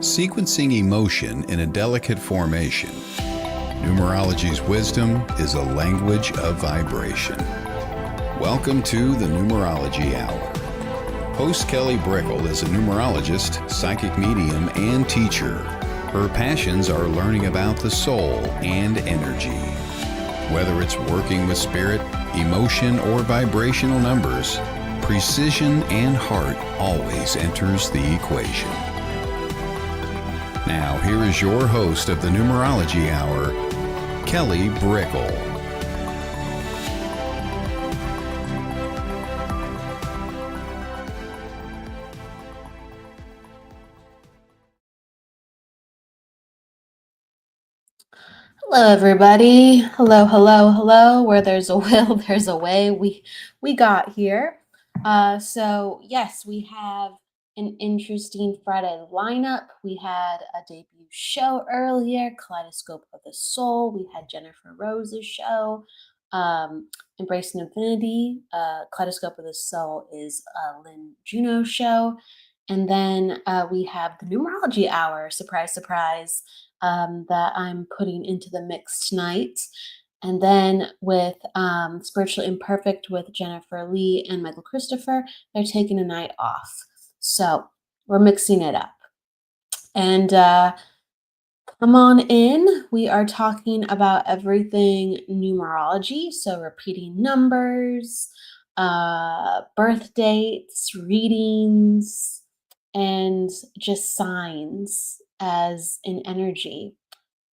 sequencing emotion in a delicate formation. Numerology's wisdom is a language of vibration. Welcome to the Numerology Hour. Host Kelly Brickle is a numerologist, psychic medium, and teacher. Her passions are learning about the soul and energy. Whether it's working with spirit, emotion, or vibrational numbers, precision and heart always enters the equation. Now, here is your host of the Numerology Hour, Kelly Brickle. Hello, everybody. Hello, hello, hello. Where there's a will, there's a way. We got here. So yes, we have an interesting Friday lineup. We had a debut show earlier, Kaleidoscope of the Soul. We had Jennifer Rose's show, Embracing Infinity. Kaleidoscope of the Soul is Lynn Juno's show. And then we have the Numerology Hour, surprise, surprise, that I'm putting into the mix tonight. And then with Spiritually Imperfect with Jennifer Lee and Michael Christopher, they're taking a night off. So we're mixing it up. And come on in. We are talking about everything numerology. So repeating numbers, birth dates, readings, and just signs as an energy.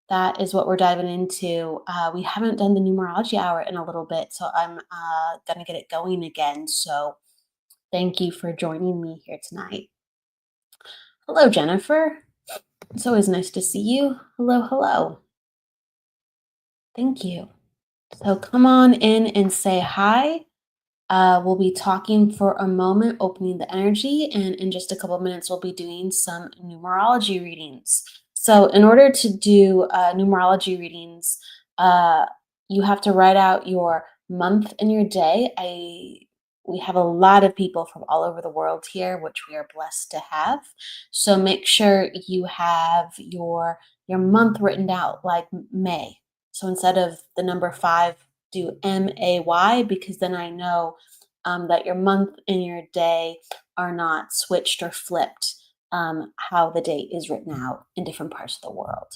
That is what we're diving into. We haven't done the numerology hour in a little bit, so I'm going to get it going again. So thank you for joining me here tonight. Hello, Jennifer. It's always nice to see you. Hello, hello. Thank you. So come on in and say hi. We'll be talking for a moment, opening the energy, and in just a couple of minutes, we'll be doing some numerology readings. So in order to do numerology readings, you have to write out your month and your day. We have a lot of people from all over the world here, which we are blessed to have. So make sure you have your month written out like May. So instead of the number 5, do MAY, because then I know that your month and your day are not switched or flipped how the date is written out in different parts of the world.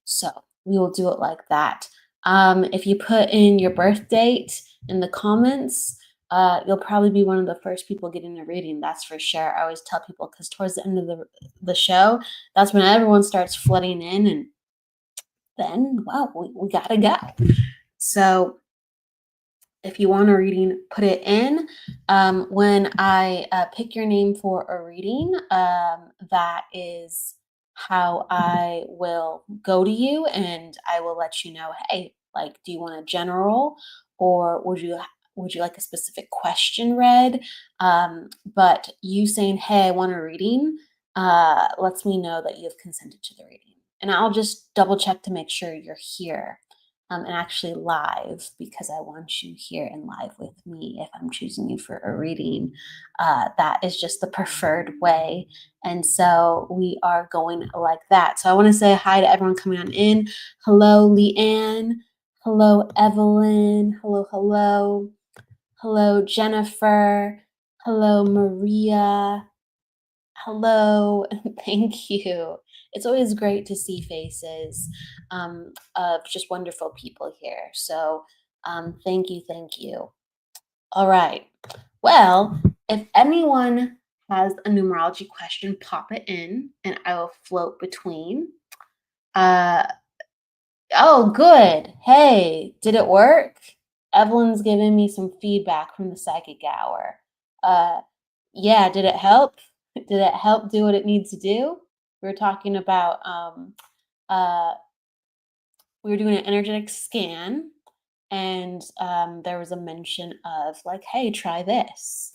So we will do it like that. If you put in your birth date in the comments, you'll probably be one of the first people getting a reading, that's for sure. I always tell people, because towards the end of the show, that's when everyone starts flooding in, and then, wow, we gotta go. So if you want a reading, put it in. When I pick your name for a reading, that is how I will go to you, and I will let you know, hey, like, do you want a general, or would you like a specific question read? But you saying, hey, I want a reading, lets me know that you've consented to the reading. And I'll just double check to make sure you're here and actually live, because I want you here and live with me if I'm choosing you for a reading. That is just the preferred way. And so we are going like that. So I want to say hi to everyone coming on in. Hello, Leanne. Hello, Evelyn. Hello, hello. Hello, Jennifer. Hello, Maria. Hello, thank you. It's always great to see faces of just wonderful people here. So thank you, thank you. All right. Well, if anyone has a numerology question, pop it in and I will float between. Oh, good. Hey, did it work? Evelyn's giving me some feedback from the psychic hour. Yeah, did it help? Did it help do what it needs to do? We were talking about we were doing an energetic scan, and there was a mention of like, hey, try this.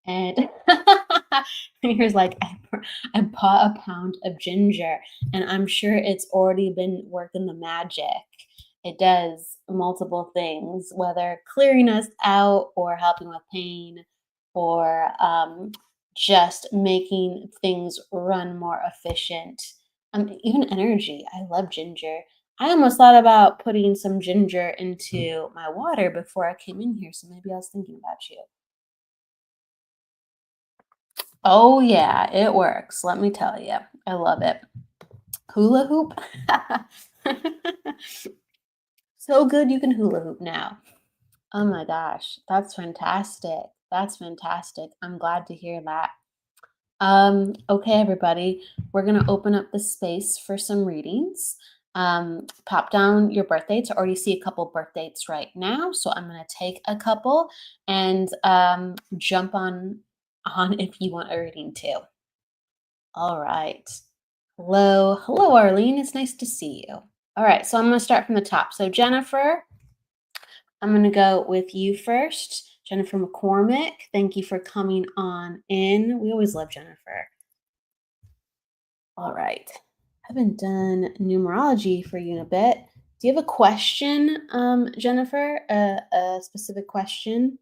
And here's like, I bought a pound of ginger, and I'm sure it's already been working the magic. It does multiple things, whether clearing us out or helping with pain, or just making things run more efficient Even energy. I love ginger. I almost thought about putting some ginger into my water before I came in here, so maybe I was thinking about you. Oh yeah, it works. Let me tell you. I love it. Hula hoop. So good you can hula hoop now. Oh my gosh, that's fantastic. That's fantastic. I'm glad to hear that. Okay, everybody, we're going to open up the space for some readings. Pop down your birth dates. I already see a couple birth dates right now, so I'm going to take a couple and jump on if you want a reading too. All right. Hello, Arlene. It's nice to see you. All right, so I'm going to start from the top. So Jennifer, I'm going to go with you first. Jennifer McCormick, thank you for coming on in. We always love Jennifer. All right. Haven't done numerology for you in a bit. Do you have a question, Jennifer? A specific question?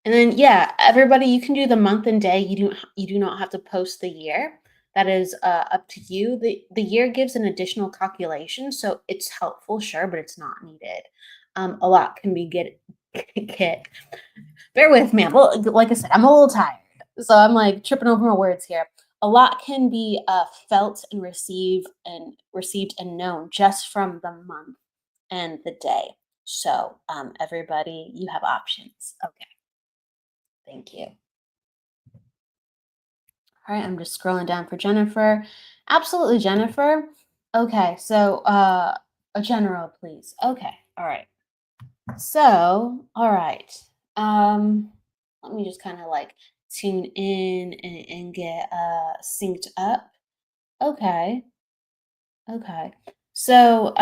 And then, yeah, everybody, you can do the month and day. You do not have to post the year. That is up to you. The year gives an additional calculation, so it's helpful, sure, but it's not needed. A lot can be get. Bear with me. Like I said, I'm a little tired, so I'm like tripping over my words here. A lot can be felt and received and known just from the month and the day. So, everybody, you have options. Okay, thank you. All right, I'm just scrolling down for Jennifer. Absolutely, Jennifer. Okay, so a general, please. Okay, all right. So, all right. Let me just kind of like tune in and get synced up. Okay. Okay. So,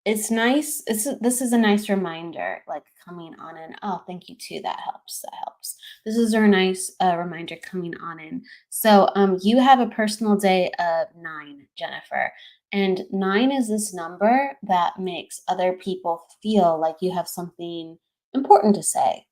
it's nice. This is a nice reminder, like coming on in. Oh, thank you too. That helps. That helps. This is a nice reminder coming on in. So, you have a personal day of 9, Jennifer, and 9 is this number that makes other people feel like you have something important to say.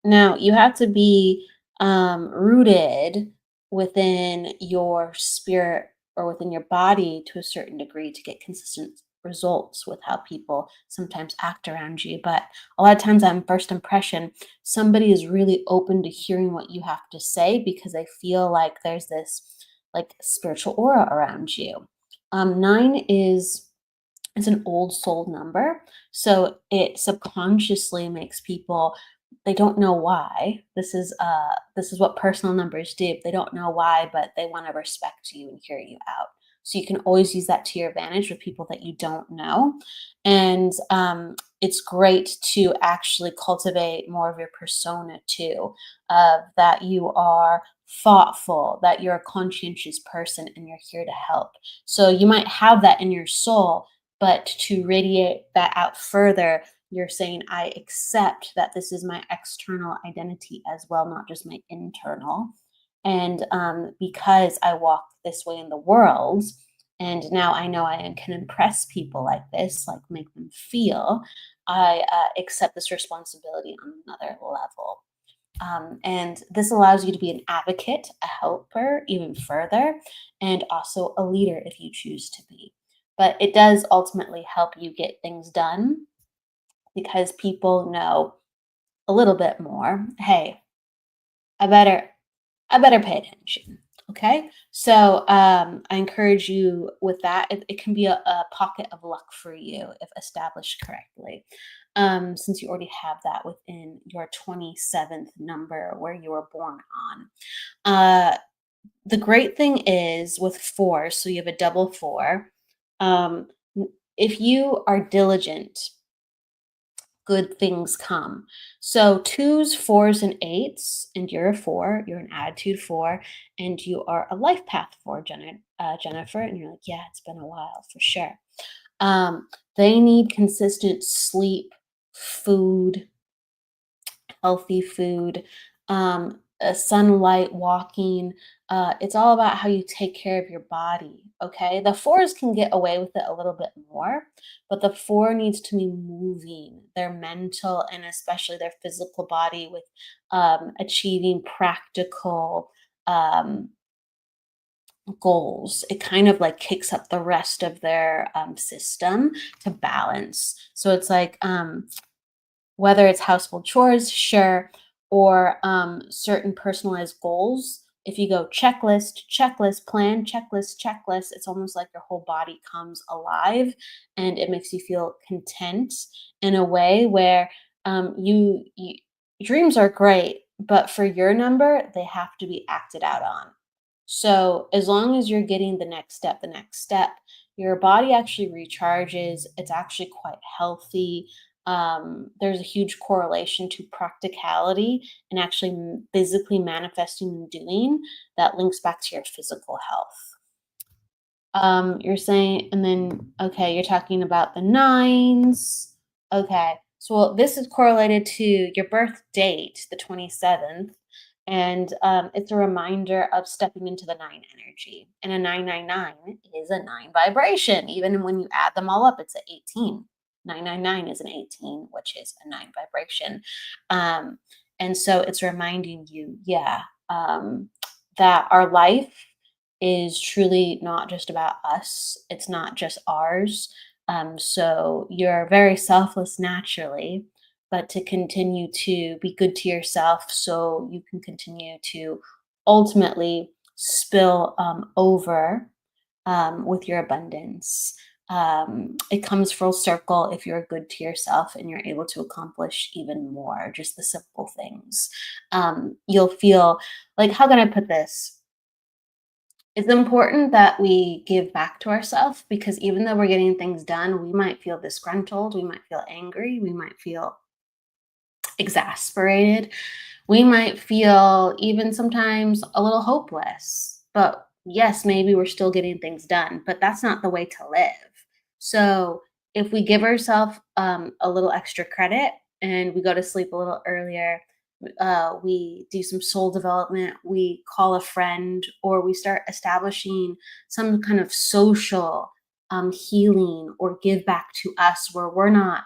Now, you have to be rooted within your spirit or within your body to a certain degree to get consistent results with how people sometimes act around you. But a lot of times, on first impression, somebody is really open to hearing what you have to say because they feel like there's this like spiritual aura around you. 9 is it's an old soul number, so it subconsciously makes people they don't know why. This is what personal numbers do. They don't know why, but they want to respect you and hear you out. So you can always use that to your advantage with people that you don't know. And it's great to actually cultivate more of your persona too, that you are thoughtful, that you're a conscientious person and you're here to help. So you might have that in your soul, but to radiate that out further, you're saying, I accept that this is my external identity as well, not just my internal. And because I walk this way in the world, and now I know I can impress people like this, like make them feel, I accept this responsibility on another level. And this allows you to be an advocate, a helper, even further, and also a leader if you choose to be. But it does ultimately help you get things done because people know a little bit more. Hey, I better I better pay attention. Okay. So I encourage you with that. It can be a pocket of luck for you if established correctly. Since you already have that within your 27th number where you were born on. The great thing is with four, so you have a double four. Um, if you are diligent, good things come. So twos, fours, and eights, and you're a four, you're an attitude four, and you are a life path four, Jennifer. And you're like, yeah, it's been a while for sure. They need consistent sleep, food, healthy food, sunlight, walking. It's all about how you take care of your body. Okay. The fours can get away with it a little bit more, but the four needs to be moving their mental and especially their physical body with achieving practical, um, goals. It kind of like kicks up the rest of their system to balance. So it's like whether it's household chores, sure, or certain personalized goals. If you go checklist, checklist, plan, checklist, checklist, it's almost like your whole body comes alive and it makes you feel content in a way where you dreams are great, but for your number, they have to be acted out on. So as long as you're getting the next step, your body actually recharges. It's actually quite healthy. There's a huge correlation to practicality and actually physically manifesting and doing that links back to your physical health. You're saying, and then, okay, you're talking about the nines. Okay. So well, this is correlated to your birth date, the 27th. And it's a reminder of stepping into the nine energy. And a 999 is a nine vibration. Even when you add them all up, it's an 18. 999 is an 18, which is a nine vibration. Um, and so it's reminding you, yeah, that our life is truly not just about us. It's not just ours. So you're very selfless naturally, but to continue to be good to yourself so you can continue to ultimately spill over with your abundance. It comes full circle if you're good to yourself and you're able to accomplish even more, just the simple things. You'll feel like, how can I put this? It's important that we give back to ourselves because even though we're getting things done, we might feel disgruntled, we might feel angry, we might feel exasperated. We might feel even sometimes a little hopeless. But yes, maybe we're still getting things done, but that's not the way to live. So if we give ourselves a little extra credit and we go to sleep a little earlier, we do some soul development, we call a friend, or we start establishing some kind of social healing or give back to us where we're not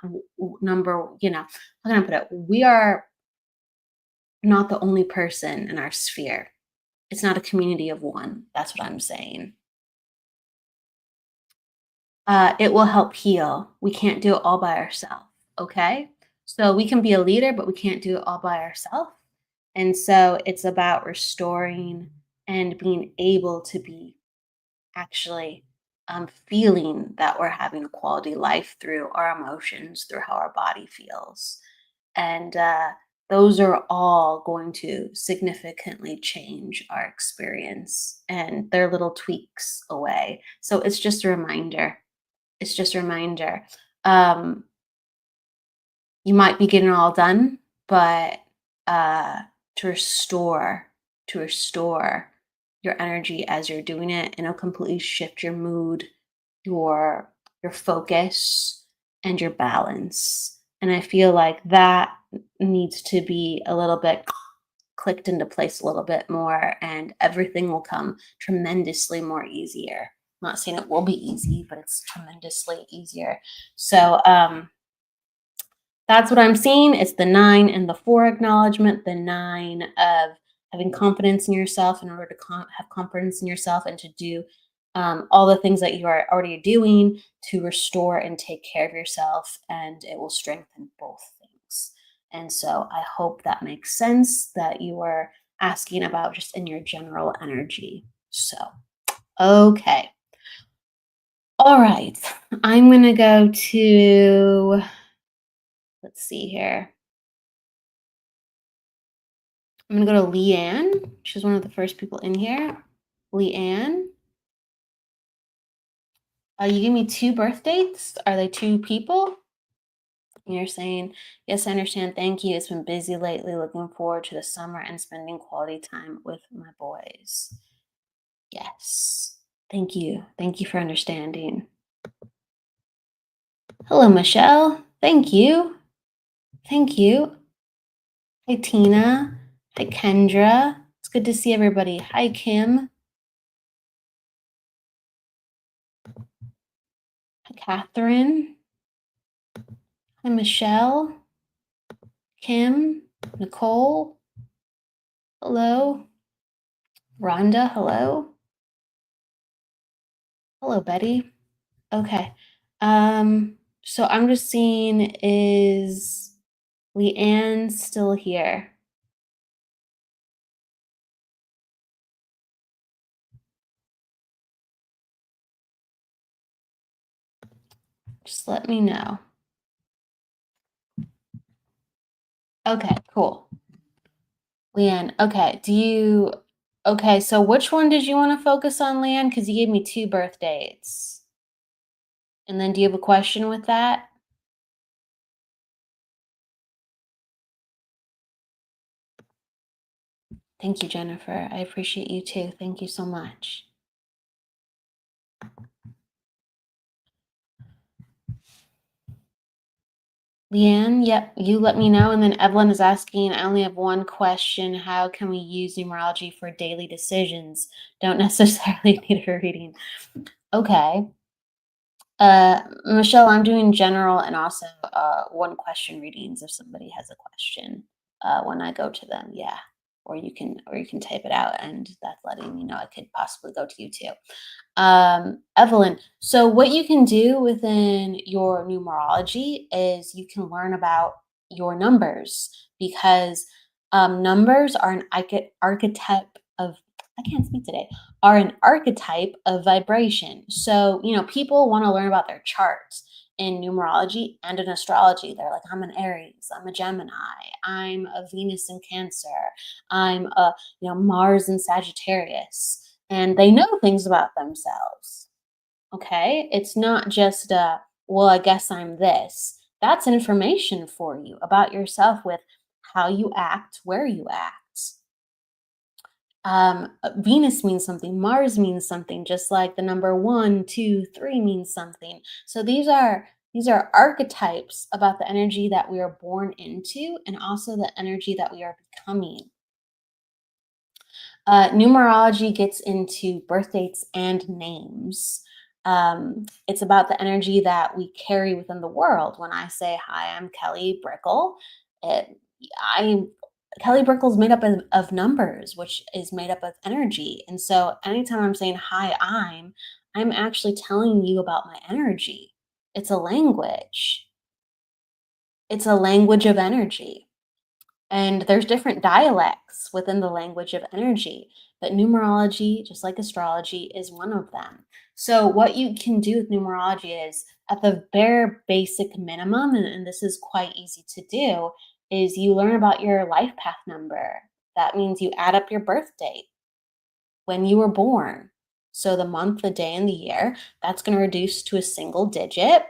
number, how can I put it? We are not the only person in our sphere. It's not a community of one. That's what I'm saying. It will help heal. We can't do it all by ourselves. Okay. So we can be a leader, but we can't do it all by ourselves. And so it's about restoring and being able to be actually feeling that we're having a quality life through our emotions, through how our body feels. And those are all going to significantly change our experience and they're little tweaks away. So it's just a reminder. It's just a reminder. Um, you might be getting it all done, but uh, to restore, to restore your energy as you're doing it, and it'll completely shift your mood, your your focus, and your balance. And I feel like that needs to be a little bit clicked into place a little bit more, and everything will come tremendously more easier. I'm not saying it will be easy, but it's tremendously easier. So that's what I'm seeing. It's the nine and the four acknowledgement, the nine of having confidence in yourself in order to have confidence in yourself and to do all the things that you are already doing to restore and take care of yourself, and it will strengthen both things. And so I hope that makes sense that you are asking about just in your general energy. So, okay. All right. I'm going to go to, let's see here. I'm gonna go to Leanne. She's one of the first people in here. Leanne, you give me two birth dates. Are they two people? And you're saying, yes, I understand. Thank you. It's been busy lately. Looking forward to the summer and spending quality time with my boys. Yes. Thank you. Thank you for understanding. Hello, Michelle. Thank you. Thank you. Hi, Tina. Hi, Kendra. It's good to see everybody. Hi, Kim. Hi, Catherine. Hi, Michelle. Kim, Nicole, hello. Rhonda, hello. Hello, Betty. Okay. So I'm just seeing, is Leanne still here? Just let me know. Okay, cool. Leanne, okay. Okay, so which one did you want to focus on, Leanne? Because you gave me two birth dates. And then do you have a question with that? Thank you, Jennifer. I appreciate you too. Thank you so much. Leanne, yep, you let me know. And then Evelyn is asking, I only have one question. How can we use numerology for daily decisions? Don't necessarily need a reading. Okay. Michelle, I'm doing general and also one question readings if somebody has a question when I go to them. Yeah. Or you can type it out and that's letting me know I could possibly go to you too. Evelyn, so what you can do within your numerology is you can learn about your numbers because numbers are an archetype of, I can't speak today, are an archetype of vibration. So, people want to learn about their charts in numerology and in astrology. They're like, I'm an Aries, I'm a Gemini, I'm a Venus in Cancer, I'm a, Mars in Sagittarius, and they know things about themselves. Okay. It's not just, well, I guess I'm this. That's information for you about yourself with how you act, where you act. Venus means something, Mars means something, just like the number one, two, three means something. So these are archetypes about the energy that we are born into and also the energy that we are becoming. Numerology gets into birth dates and names. It's about the energy that we carry within the world. When I say, hi, I'm Kelly Brickle, it, I Kelly Brickle is made up of numbers, which is made up of energy. And so anytime I'm saying, hi, I'm actually telling you about my energy. It's a language. It's a language of energy. And there's different dialects within the language of energy, but numerology, just like astrology, is one of them. So, what you can do with numerology is at the bare basic minimum, and this is quite easy to do, is you learn about your life path number. That means you add up your birth date, when you were born. So, the month, the day, and the year, that's going to reduce to a single digit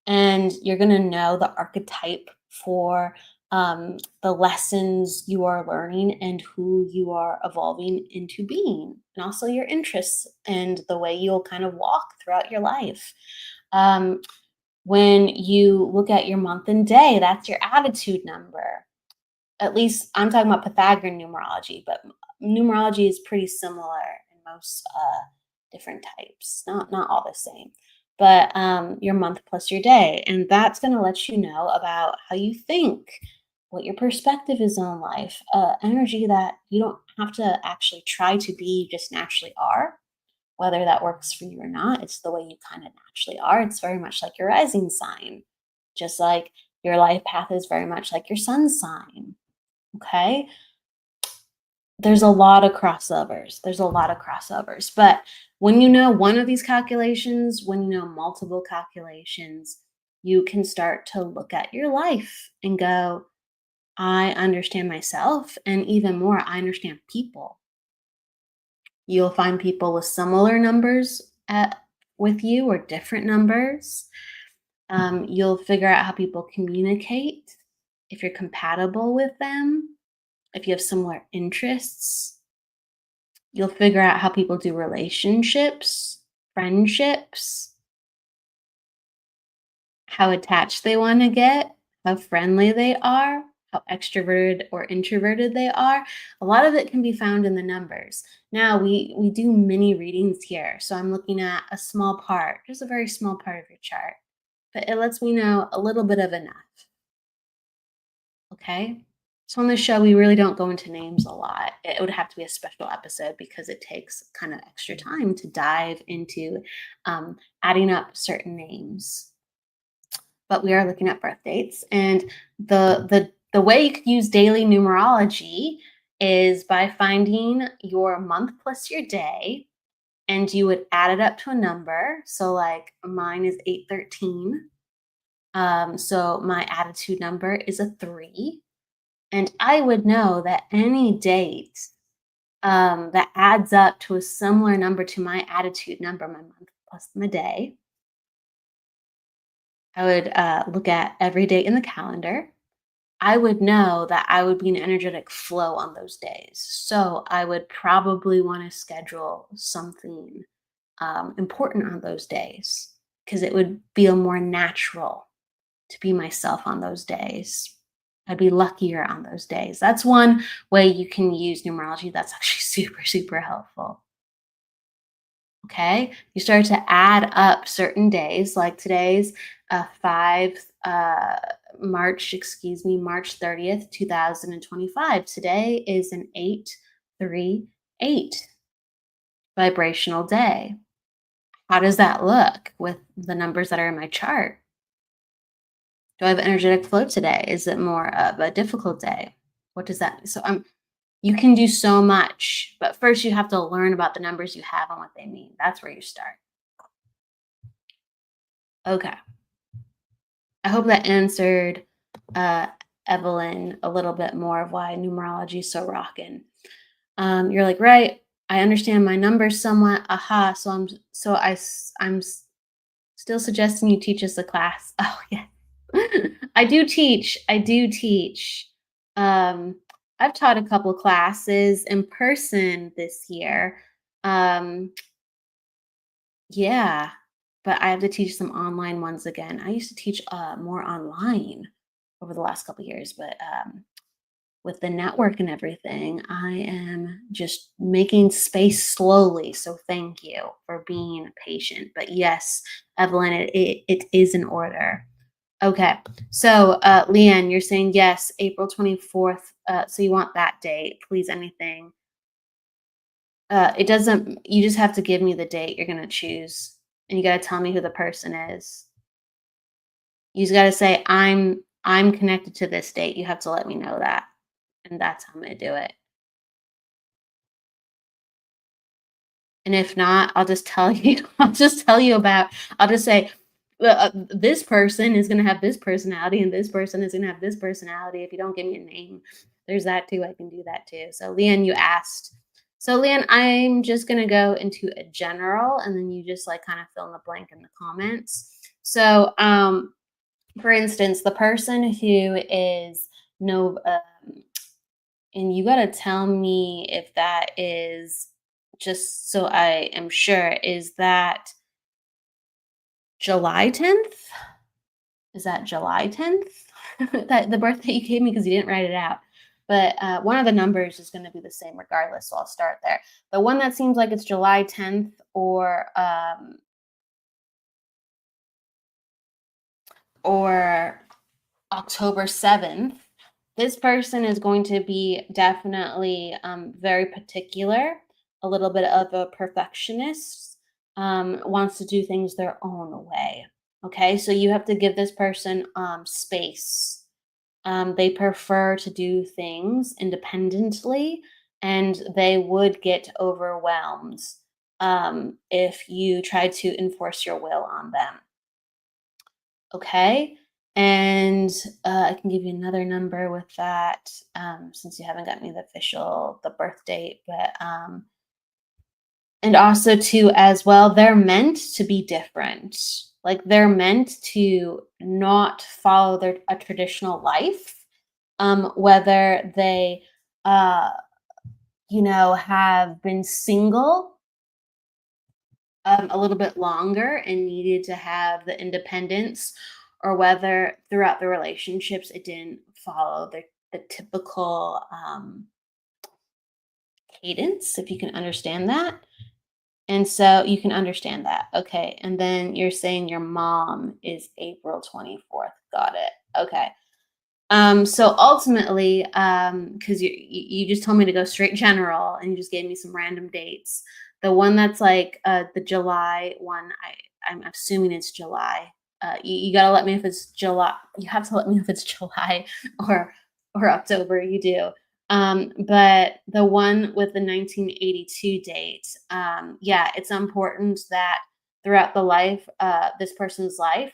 and you're going to know the archetype for the lessons you are learning and who you are evolving into being, and also your interests and the way you'll kind of walk throughout your life. Um, when you look at your month and day, that's your attitude number. At least I'm talking about Pythagorean numerology, but numerology is pretty similar in most different types. Not all the same, but your month plus your day, and that's going to let you know about how you think, what your perspective is on life, energy that you don't have to actually try to be, you just naturally are. Whether that works for you or not, it's the way you kind of naturally are. It's very much like your rising sign, just like your life path is very much like your sun sign. Okay. There's a lot of crossovers. There's a lot of crossovers. But when you know one of these calculations, when you know multiple calculations, you can start to look at your life and go, I understand myself. And even more, I understand people. You'll find people with similar numbers with you or different numbers. You'll figure out how people communicate, if you're compatible with them, if you have similar interests. You'll figure out how people do relationships, friendships, how attached they want to get, how friendly they are, how extroverted or introverted they are. A lot of it can be found in the numbers. Now, we do mini readings here. So I'm looking at a small part, just a very small part of your chart, but it lets me know a little bit of enough. Okay? So on the show, we really don't go into names a lot. It would have to be a special episode because it takes kind of extra time to dive into adding up certain names. But we are looking at birth dates, and the way you could use daily numerology is by finding your month plus your day, and you would add it up to a number. So like mine is 813. So my attitude number is a 3. And I would know that any date that adds up to a similar number to my attitude number, my month plus my day, I would look at every date in the calendar. I would know that I would be in energetic flow on those days. So I would probably want to schedule something important on those days because it would feel more natural to be myself on those days. I'd be luckier on those days. That's one way you can use numerology that's actually super, super helpful. Okay. You start to add up certain days, like today's 5 March, excuse me, March 30th, 2025. Today is an 838 vibrational day. How does that look with the numbers that are in my chart? Do I have energetic flow today? Is it more of a difficult day? What does that so you can do so much, but first you have to learn about the numbers you have and what they mean. That's where you start. Okay. I hope that answered uh Evelyn a little bit more of why numerology is so rocking. You're like, right, I understand my numbers somewhat. Aha. I'm still suggesting you teach us a class. Oh yeah. I do teach. I do teach. Um, I've taught a couple classes in person this year. Um, yeah, but I have to teach some online ones again. I used to teach more online over the last couple years, but with the network and everything, I am just making space slowly. So thank you for being patient. But yes, Evelyn, it is in order. Okay. So, Leanne, you're saying yes, April 24th. So you want that date, please, anything. It doesn't, you just have to give me the date you're going to choose and you got to tell me who the person is. You just got to say, I'm connected to this date. You have to let me know that. And that's how I'm going to do it. And if not, I'll just tell you, I'll just say, this person is going to have this personality and this person is going to have this personality. If you don't give me a name, there's that too. I can do that too. So, Leanne, you asked. So, Leanne, I'm just going to go into a general and then you just like kind of fill in the blank in the comments. So, for instance, the person who is no, and you got to tell me if that is just so I am sure, is that July 10th? Is that July 10th? That the birthday you gave me because you didn't write it out. But one of the numbers is going to be the same regardless, so I'll start there. The one that seems like it's July 10th or October 7th, this person is going to be definitely very particular, a little bit of a perfectionist, wants to do things their own way. Okay, so you have to give this person space. They prefer to do things independently and they would get overwhelmed if you try to enforce your will on them. Okay. And I can give you another number with that since you haven't got me the birth date, but and also too as well, they're meant to be different. Like they're meant to not follow a traditional life, whether they, uh, have been single a little bit longer and needed to have the independence, or whether throughout the relationships it didn't follow the typical cadence, if you can understand that. And so you can understand that. Okay. And then you're saying your mom is April 24th. Got it. Okay. So ultimately, because you just told me to go straight general and you just gave me some random dates. The one that's like the July one, I'm assuming it's July. You gotta let me if it's July. You have to let me know if it's July or October. You do. But the one with the 1982 date, yeah, it's important that throughout this person's life,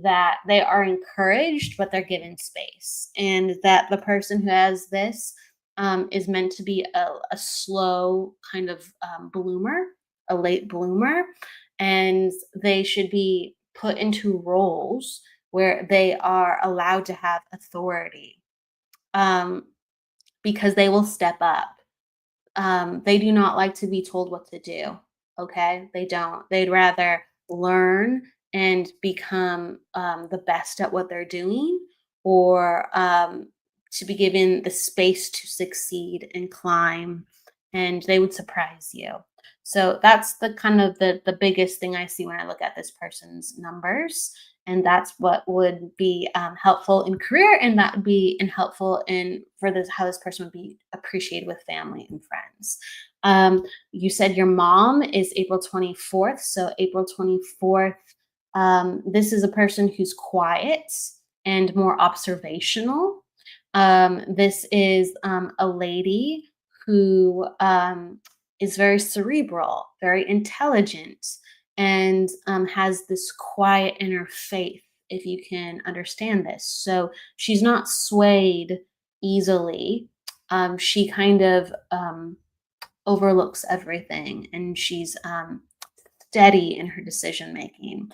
that they are encouraged, but they're given space, and that the person who has this is meant to be a slow kind of bloomer, a late bloomer, and they should be put into roles where they are allowed to have authority, um, because they will step up. They do not like to be told what to do. Okay, they don't. They'd rather learn and become the best at what they're doing, or to be given the space to succeed and climb, and they would surprise you. So that's the kind of the biggest thing I see when I look at this person's numbers, and that's what would be helpful in career, and that would be helpful in for this how this person would be appreciated with family and friends. You said your mom is April 24th, so April 24th. This is a person who's quiet and more observational. This is a lady who is very cerebral, very intelligent, and has this quiet inner faith, if you can understand this. So she's not swayed easily. She kind of overlooks everything, and she's steady in her decision making.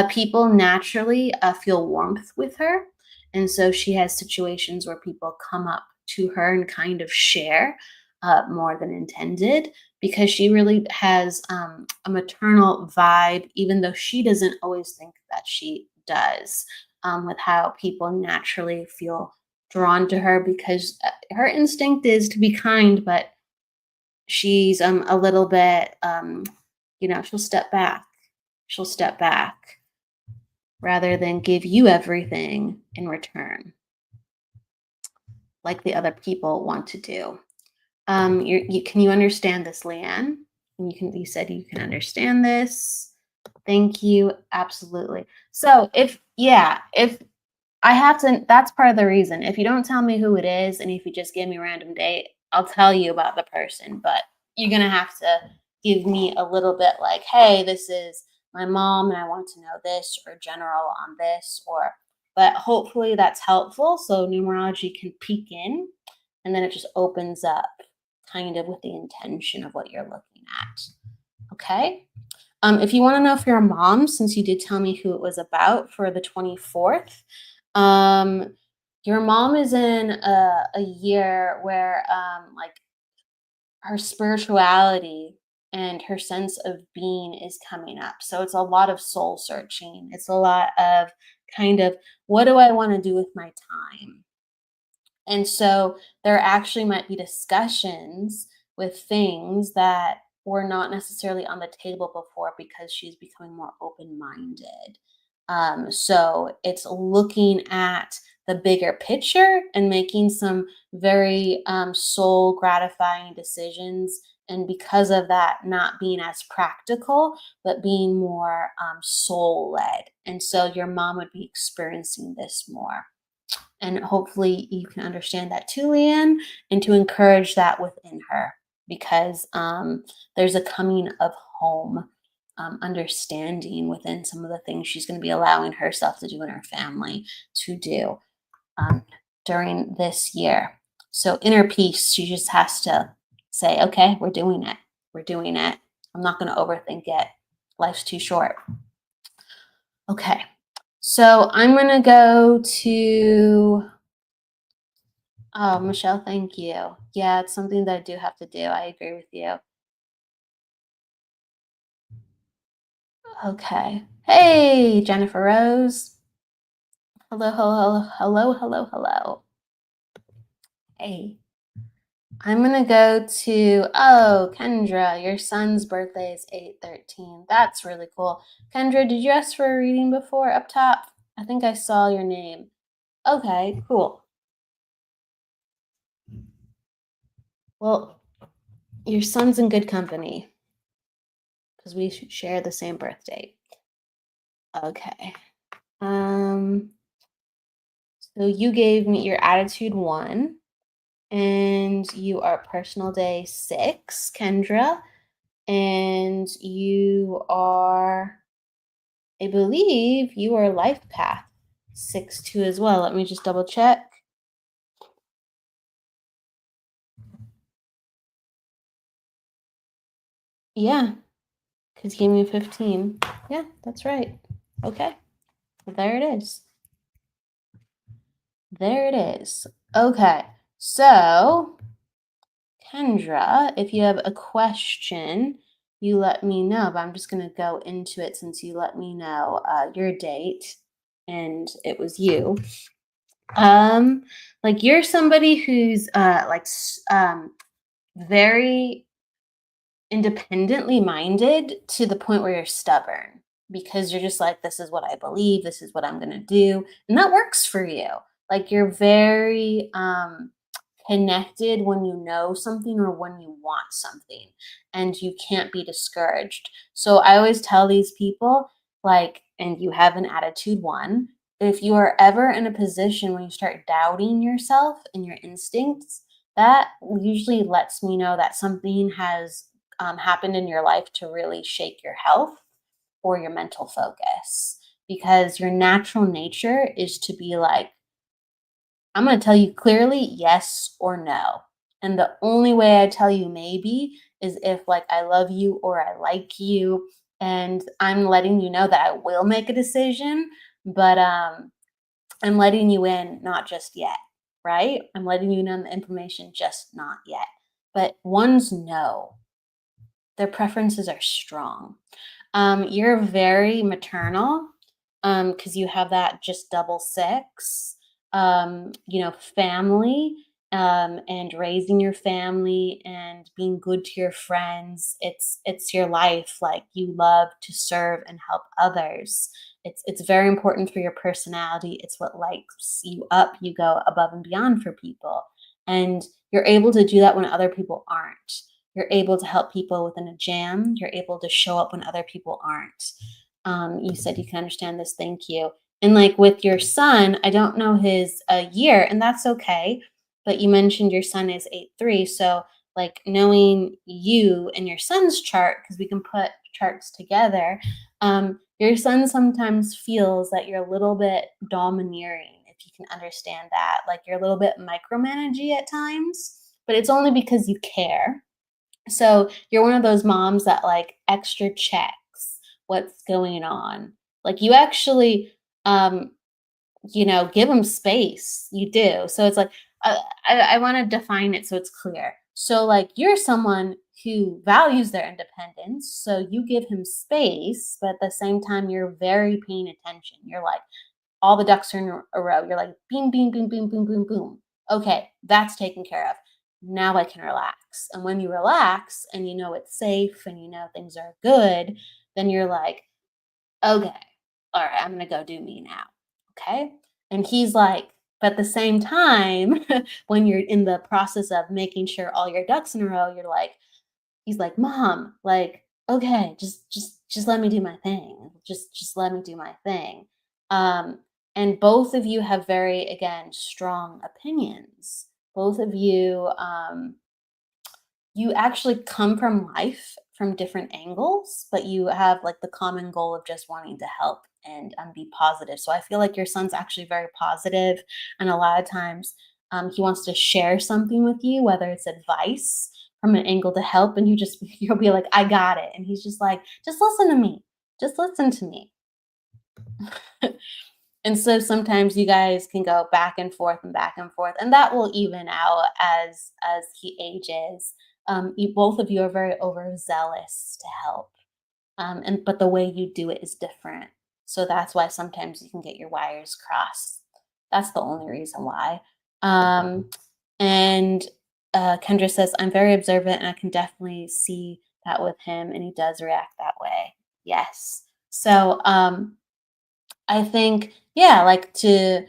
People naturally feel warmth with her, and so she has situations where people come up to her and kind of share more than intended, because she really has a maternal vibe, even though she doesn't always think that she does, with how people naturally feel drawn to her, because her instinct is to be kind, but she's a little bit she'll step back. She'll step back rather than give you everything in return, like the other people want to do. Can you understand this, Leanne? You said you can understand this. Thank you. Absolutely. So if I have to, that's part of the reason. If you don't tell me who it is, and if you just give me a random date, I'll tell you about the person. But you're gonna have to give me a little bit like, hey, this is my mom and I want to know this, or general on this, or but hopefully that's helpful. So numerology can peek in, and then it just opens up kind of with the intention of what you're looking at. Okay. If you want to know for your mom, since you did tell me who it was about for the 24th, um, your mom is in a year where like her spirituality and her sense of being is coming up. So it's a lot of soul searching. It's a lot of kind of, what do I want to do with my time? And so there actually might be discussions with things that were not necessarily on the table before, because she's becoming more open minded. So it's looking at the bigger picture and making some very soul gratifying decisions. And because of that, not being as practical, but being more soul led. And so your mom would be experiencing this more. And hopefully you can understand that too, Leanne, and to encourage that within her, because there's a coming of home understanding within some of the things she's going to be allowing herself to do and her family to do during this year. So inner peace, she just has to say, okay, we're doing it. We're doing it. I'm not going to overthink it. Life's too short. Okay. So I'm going to go to Oh, Michelle, thank you. Yeah, it's something that I do have to do. I agree with you. Okay. Hey, Jennifer Rose. Hello, hello, hello, hello, hello. Hey. I'm gonna go to Kendra. Your son's birthday is 8/13. That's really cool. Kendra, did you ask for a reading before up top? I think I saw your name. Okay, cool. Well, your son's in good company because we share the same birth date. Okay. Um, so you gave me your attitude 1, and you are personal day 6, Kendra, and you are, I believe, you are life path 6 2 as well. Let me just double check. Yeah, because you gave me a 15. Yeah, that's right. Okay, there it is. There it is. Okay, so Kendra, if you have a question, you let me know. But I'm just going to go into it since you let me know your date and it was you. Um, like you're somebody who's very independently minded to the point where you're stubborn because you're just like, this is what I believe, this is what I'm going to do. And that works for you. Like you're very connected when you know something or when you want something, and you can't be discouraged. So I always tell these people, like, and you have an attitude 1. If you are ever in a position when you start doubting yourself and your instincts, that usually lets me know that something has happened in your life to really shake your health or your mental focus, because your natural nature is to be like, I'm going to tell you clearly yes or no. And the only way I tell you maybe is if like I love you or I like you, and I'm letting you know that I will make a decision, but I'm letting you in, not just yet, right? I'm letting you know the information, just not yet. But one's no, their preferences are strong. You're very maternal, because you have that just double 6. Family, and raising your family and being good to your friends. It's your life. Like you love to serve and help others. It's very important for your personality. It's what lights you up. You go above and beyond for people, and you're able to do that when other people aren't. You're able to help people within a jam. You're able to show up when other people aren't. You said you can understand this. Thank you. And like with your son, I don't know his year, and that's okay. But you mentioned your son is 8-3. So, like, knowing you and your son's chart, because we can put charts together, your son sometimes feels that you're a little bit domineering, if you can understand that. Like, you're a little bit micromanagey at times, but it's only because you care. So you're one of those moms that like extra checks what's going on. Like you actually, um, give them space. You do. So it's like, I want to define it so it's clear. So like you're someone who values their independence. So you give him space, but at the same time, you're very paying attention. You're like, all the ducks are in a row. You're like, beam, beam, beam, beam, boom, boom, boom. Okay, that's taken care of. Now I can relax. And when you relax and you know it's safe and you know things are good, then you're like, okay, all right, I'm going to go do me now. Okay. And he's like, but at the same time, when you're in the process of making sure all your ducks in a row, you're like, he's like, "Mom, like, okay, just let me do my thing. Just let me do my thing." And both of you have very, again, strong opinions. Both of you, you actually come from life from different angles, but you have like the common goal of just wanting to help and be positive. So I feel like your son's actually very positive, and a lot of times he wants to share something with you, whether it's advice from an angle to help, and you'll be like, "I got it," and he's just like, "Just listen to me, just listen to me." And so sometimes you guys can go back and forth and back and forth, and that will even out as he ages. Both of you are very overzealous to help, and but the way you do it is different. So that's why sometimes you can get your wires crossed. That's the only reason why. Um, and Kendra says, "I'm very observant, and I can definitely see that with him, and he does react that way." Yes. So I think, yeah, like to,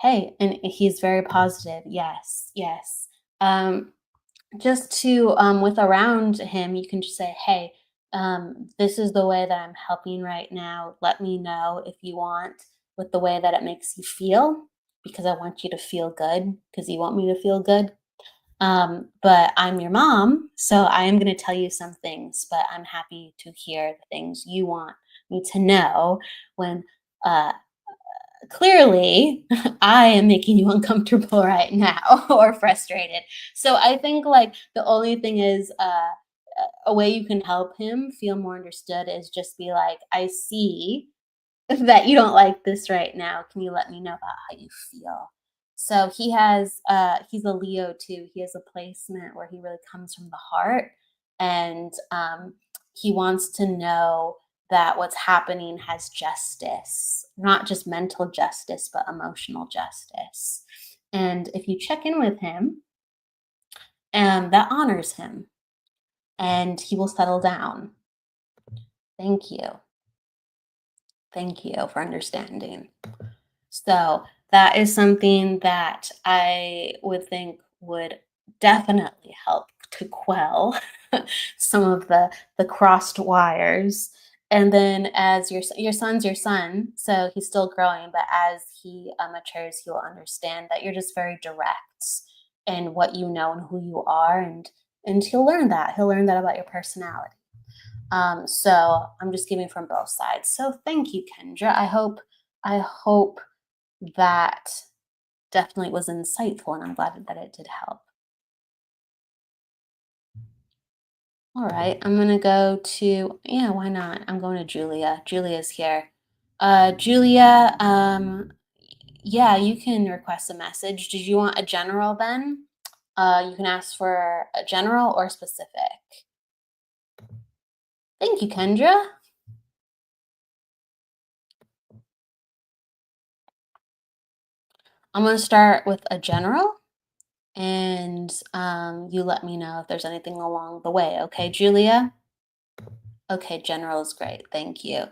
hey, and he's very positive. Yes, yes. Um, just to with around him, you can just say, hey, this is the way that I'm helping right now. Let me know if you want, with the way that it makes you feel, because I want you to feel good, because you want me to feel good. But I'm your mom, so I am going to tell you some things, but I'm happy to hear the things you want me to know when uh, clearly I am making you uncomfortable right now or frustrated. So I think like the only thing is a way you can help him feel more understood is just be like, I see that you don't like this right now. Can you let me know about how you feel? So he's a Leo too. He has a placement where he really comes from the heart, and he wants to know that what's happening has justice, not just mental justice, but emotional justice. And if you check in with him, that honors him, and he will settle down. Thank you. Thank you for understanding. So that is something that I would think would definitely help to quell some of the crossed wires. And then as your son's your son, so he's still growing, but as he matures, he will understand that you're just very direct in what you know and who you are, and he'll learn that. He'll learn that about your personality. So I'm just giving from both sides. So thank you, Kendra. I hope that definitely was insightful, and I'm glad that it did help. All right, I'm gonna go to, yeah, why not? I'm going to Julia. Julia's here. Julia, yeah, you can request a message. Did you want a general then? You can ask for a general or specific. Thank you, Kendra. I'm gonna start with a general, and you let me know if there's anything along the way. Okay, Julia? Okay, general is great. Thank you.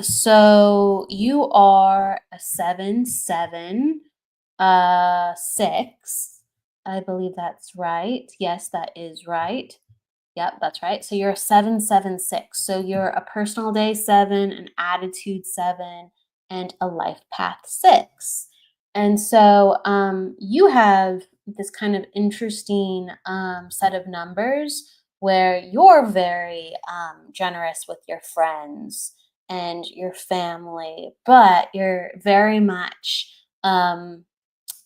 So you are a 7 7 6. I believe that's right. Yes, that is right. Yep, that's right. So you're a 7 7 6. So you're a personal day 7, an attitude 7, and a life path 6. And so you have this kind of interesting set of numbers where you're very generous with your friends and your family, but you're very much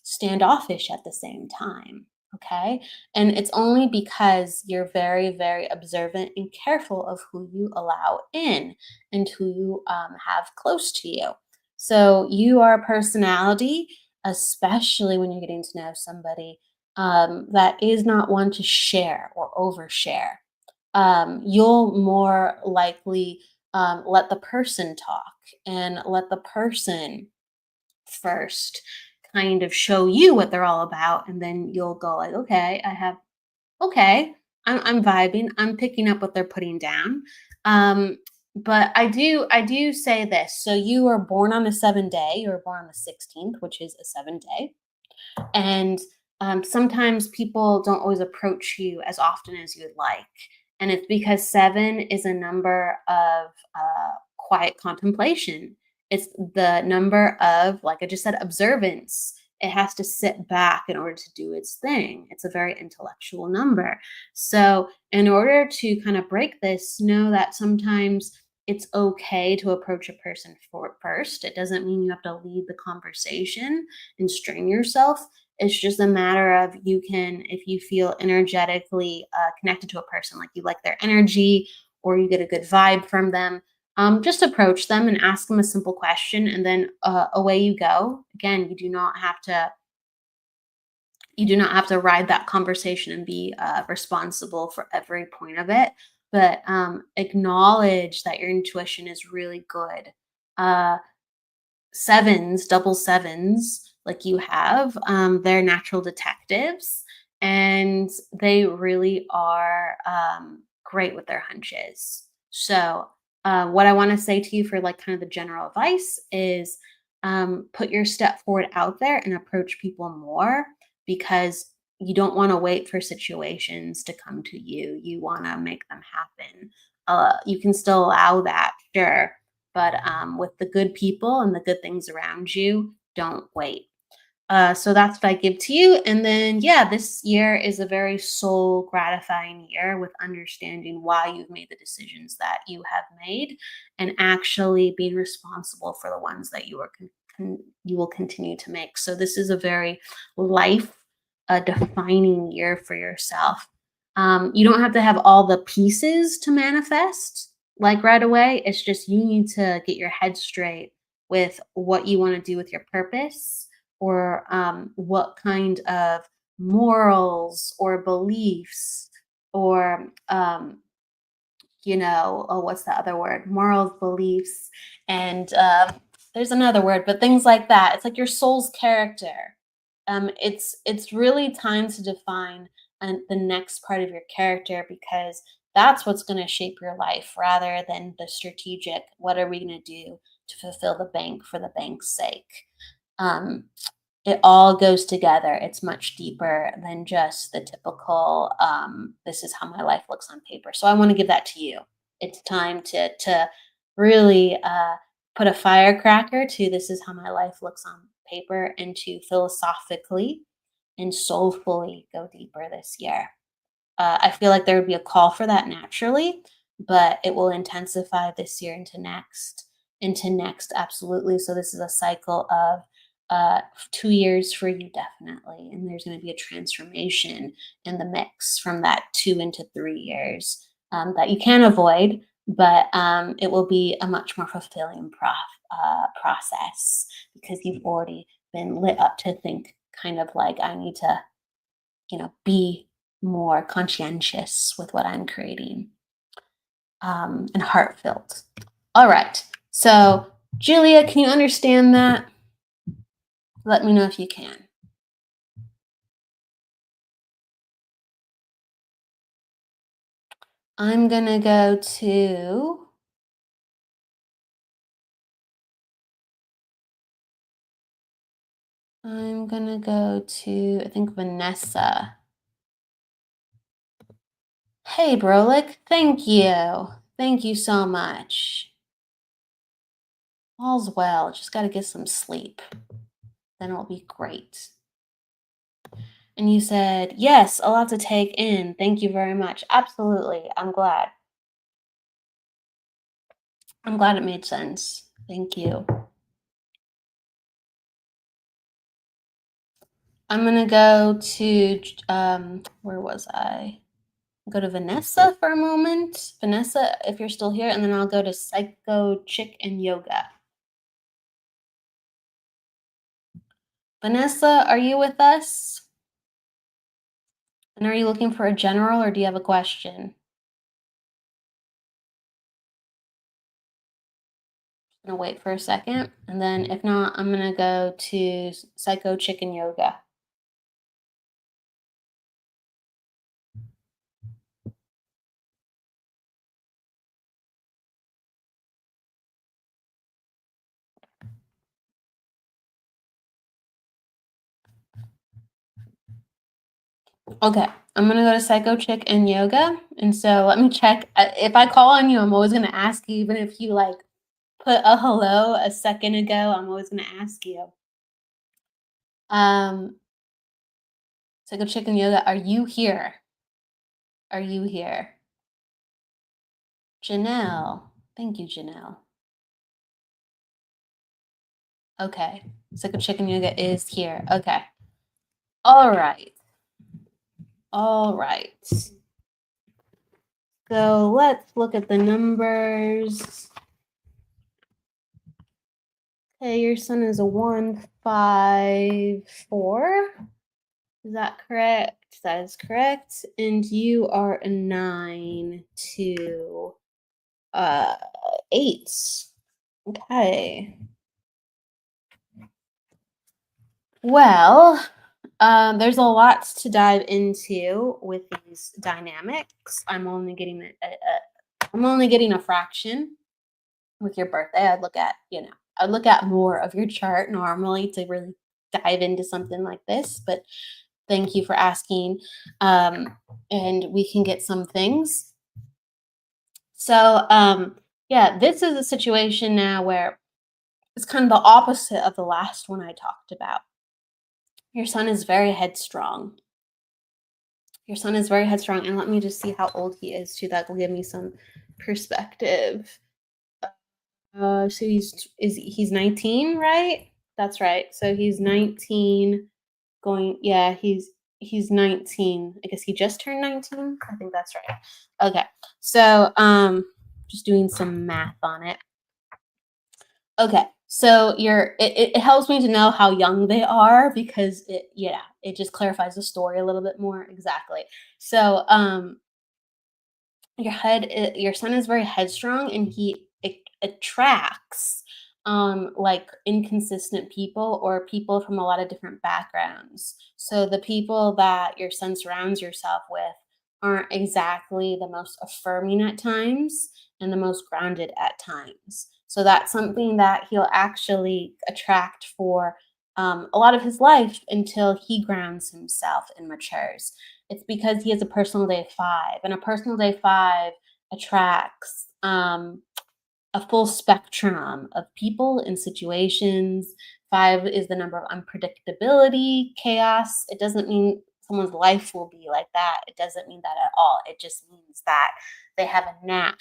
standoffish at the same time. Okay. And it's only because you're very, very observant and careful of who you allow in and who you have close to you. So you are a personality, especially when you're getting to know somebody, that is not one to share or overshare. You'll more likely let the person talk and let the person first kind of show you what they're all about, and then you'll go like, okay, okay, I'm vibing, I'm picking up what they're putting down. But I do say this. So you were born on a 7 day, you were born on the 16th, which is a 7 day. And sometimes people don't always approach you as often as you'd like. And it's because 7 is a number of quiet contemplation. It's the number of, like I just said, observance. It has to sit back in order to do its thing. It's a very intellectual number. So, in order to kind of break this, know that sometimes it's okay to approach a person for first. It doesn't mean you have to lead the conversation and strain yourself. It's just a matter of, you can, if you feel energetically connected to a person, like you like their energy or you get a good vibe from them, just approach them and ask them a simple question, and then away you go. Again, you do not have to ride that conversation and be responsible for every point of it, but acknowledge that your intuition is really good. Uh, Sevens, double sevens, like you have, they're natural detectives, and they really are great with their hunches. So, what I want to say to you for like kind of the general advice is, put your step forward out there and approach people more, because you don't want to wait for situations to come to you. You want to make them happen. You can still allow that, sure, but with the good people and the good things around you, don't wait. So that's what I give to you. And then, yeah, this year is a very soul gratifying year with understanding why you've made the decisions that you have made and actually being responsible for the ones that you will continue to make. So this is a very life defining year for yourself. You don't have to have all the pieces to manifest like right away. It's just you need to get your head straight with what you want to do with your purpose, or what kind of morals or beliefs, or oh, what's the other word? Morals, beliefs, and there's another word, but things like that. It's like your soul's character. It's really time to define the next part of your character, because that's what's going to shape your life rather than the strategic. What are we going to do to fulfill the bank for the bank's sake? Um, it all goes together. It's much deeper than just the typical, this is how my life looks on paper. So I want to give that to you. It's time to really put a firecracker to this is how my life looks on paper, and to philosophically and soulfully go deeper this year. I feel like there would be a call for that naturally, but it will intensify this year into next, absolutely. So this is a cycle of 2 years for you, definitely. And there's going to be a transformation in the mix from that 2 into 3 years that you can avoid, but it will be a much more fulfilling process, because you've already been lit up to think kind of like, I need to, be more conscientious with what I'm creating, and heartfelt. All right. So, Julia, can you understand that? Let me know if you can. I'm going to go to, I think, Vanessa. Hey, Brolic. Thank you. Thank you so much. All's well. Just got to get some sleep. Then it'll be great. And you said, yes, a lot to take in. Thank you very much. Absolutely. I'm glad. I'm glad it made sense. Thank you. I'm going to go to, where was I? Go to Vanessa for a moment. Vanessa, if you're still here, and then I'll go to Psycho Chick and Yoga. Vanessa, are you with us? And are you looking for a general, or do you have a question? I'm gonna wait for a second, and then if not, I'm gonna go to Psycho Chick and Yoga. Okay, I'm gonna go to Psycho Chick and Yoga, and so let me check. If I call on you, I'm always gonna ask you, even if you like put a hello a second ago. I'm always gonna ask you. Psycho Chick and Yoga, are you here? Are you here? Janelle, thank you, Janelle. Okay, Psycho Chick and Yoga is here. Okay, all right, all right. So let's look at the numbers. Okay, your sun is a 154. Is that correct? That is correct. And you are a 9 to 8. Okay. Well, there's a lot to dive into with these dynamics. I'm only getting a fraction with your birthday. I'd look at more of your chart normally to really dive into something like this, but Thank you for asking. Um, and we can get some things. So, yeah, this is a situation now where it's kind of the opposite of the last one I talked about. Your son is very headstrong. Your son is very headstrong. And let me just see how old he is too. That will give me some perspective. So he's 19, right? That's right. So he's 19 going, yeah, he's 19. I guess he just turned 19. I think that's right. Okay. So just doing some math on it. Okay. So it helps me to know how young they are because it just clarifies the story a little bit more. Exactly. So your son is very headstrong and he attracts like inconsistent people or people from a lot of different backgrounds. So the people that your son surrounds yourself with aren't exactly the most affirming at times and the most grounded at times. So that's something that he'll actually attract for a lot of his life until he grounds himself and matures. It's because he has a personal day 5, and a personal day 5 attracts a full spectrum of people and situations. 5 is the number of unpredictability, chaos. It doesn't mean someone's life will be like that. It doesn't mean that at all. It just means that they have a knack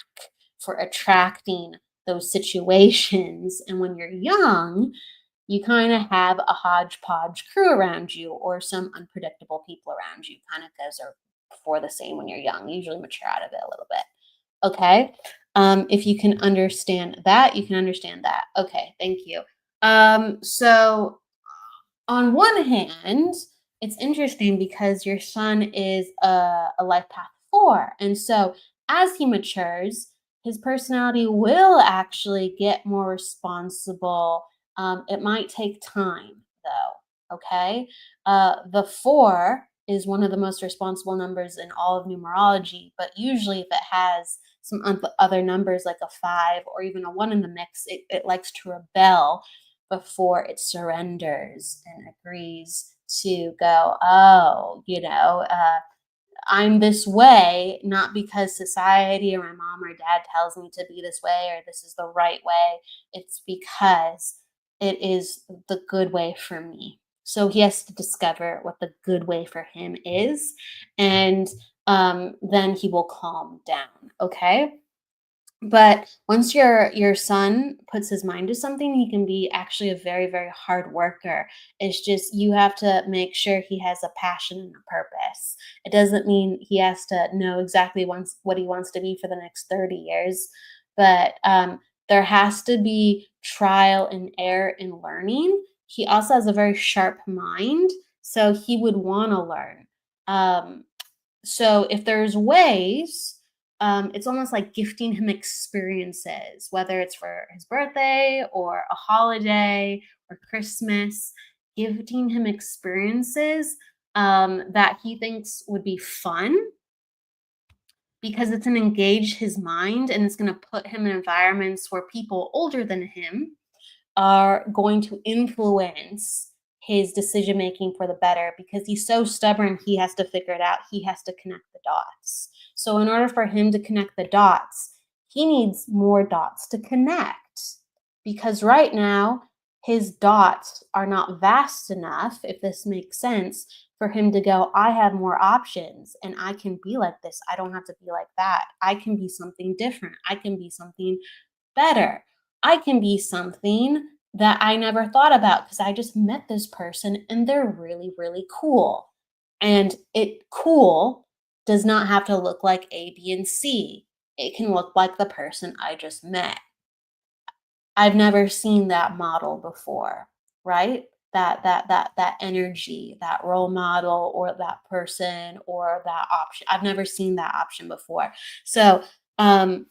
for attracting those situations. And when you're young, you kind of have a hodgepodge crew around you or some unpredictable people around you. Kind of goes are for the same when you're young. You usually mature out of it a little bit. Okay. If you can understand that, you can understand that. Okay, thank you. So on one hand, it's interesting because your son is a life path 4. And so as he matures, his personality will actually get more responsible. It might take time, though. Okay. The 4 is one of the most responsible numbers in all of numerology, but usually if it has some other numbers like a 5 or even a 1 in the mix, it likes to rebel before it surrenders and agrees to go, oh, I'm this way, not because society or my mom or dad tells me to be this way or this is the right way. It's because it is the good way for me. So he has to discover what the good way for him is. And then he will calm down. Okay. But once your son puts his mind to something, he can be actually a very, very hard worker. It's just you have to make sure he has a passion and a purpose. It doesn't mean he has to know exactly what he wants to be for the next 30 years, but there has to be trial and error in learning. He also has a very sharp mind, so he would want to learn. Um, so if there's ways, it's almost like gifting him experiences, whether it's for his birthday or a holiday or Christmas, gifting him experiences that he thinks would be fun because it's going to engage his mind and it's going to put him in environments where people older than him are going to influence his decision making for the better because he's so stubborn he has to figure it out, he has to connect the dots. So in order for him to connect the dots, he needs more dots to connect because right now his dots are not vast enough, if this makes sense, for him to go, I have more options and I can be like this, I don't have to be like that, I can be something different, I can be something better, I can be something that I never thought about because I just met this person and they're really, really cool. And it cool does not have to look like A, B, and C. It can look like the person I just met. I've never seen that model before, right? That energy, that role model or that person or that option. I've never seen that option before. So um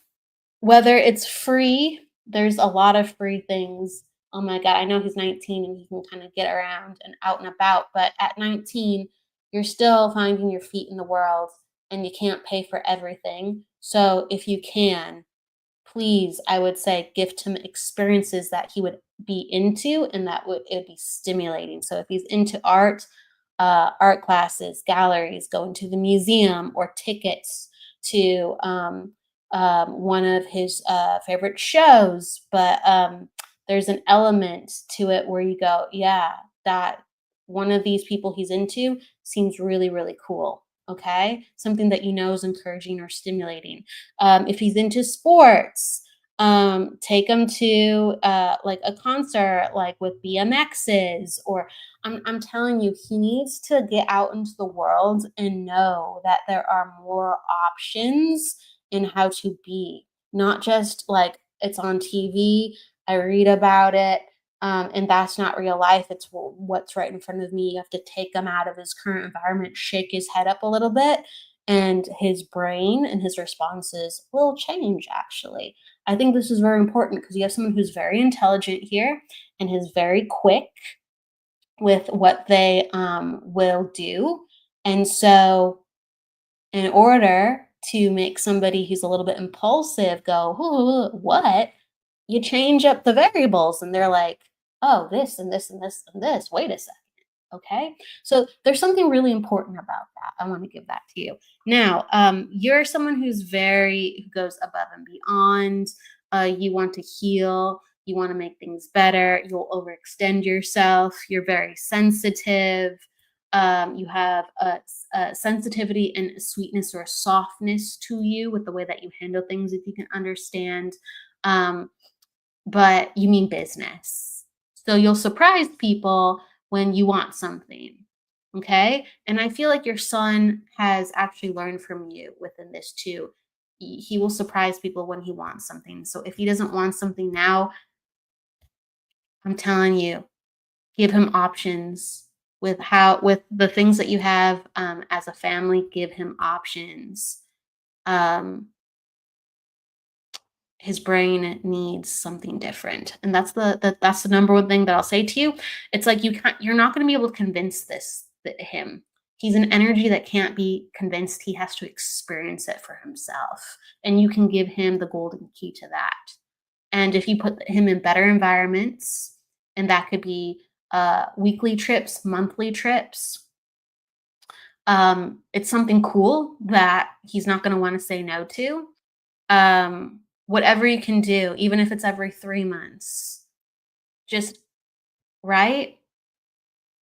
whether it's free, there's a lot of free things. Oh my god, I know he's 19 and he can kind of get around and out and about, but at 19, you're still finding your feet in the world and you can't pay for everything. So if you can, please, I would say gift him experiences that he would be into and that would it would be stimulating. So if he's into art, art classes, galleries, going to the museum, or tickets to one of his favorite shows. But there's an element to it where you go, yeah, that one of these people he's into seems really, really cool. Okay. Something that you know is encouraging or stimulating. If he's into sports, take him to like a concert, like with BMXs, or I'm telling you, he needs to get out into the world and know that there are more options in how to be, not just like it's on TV, I read about it, and that's not real life. It's what's right in front of me. You have to take him out of his current environment, shake his head up a little bit, and his brain and his responses will change, actually. I think this is very important because you have someone who's very intelligent here and is very quick with what they will do. And so, in order to make somebody who's a little bit impulsive go, "Ooh, what?" You change up the variables and they're like, oh, this and this and this and this. Wait a second. Okay. So there's something really important about that. I want to give that to you. Now, you're someone who goes above and beyond. You want to heal. You want to make things better. You'll overextend yourself. You're very sensitive. You have a sensitivity and a sweetness or a softness to you with the way that you handle things, if you can understand. Um, but you mean business. So you'll surprise people when you want something. Okay. And I feel like your son has actually learned from you within this too. He will surprise people when he wants something. So if he doesn't want something now, I'm telling you, give him options with the things that you have as a family. Give him options. Um, his brain needs something different, and that's the number one thing that I'll say to you. It's like you're not going to be able to convince him. He's an energy that can't be convinced. He has to experience it for himself, and you can give him the golden key to that. And if you put him in better environments, and that could be weekly trips, monthly trips, it's something cool that he's not going to want to say no to. Whatever you can do, even if it's every 3 months, just right,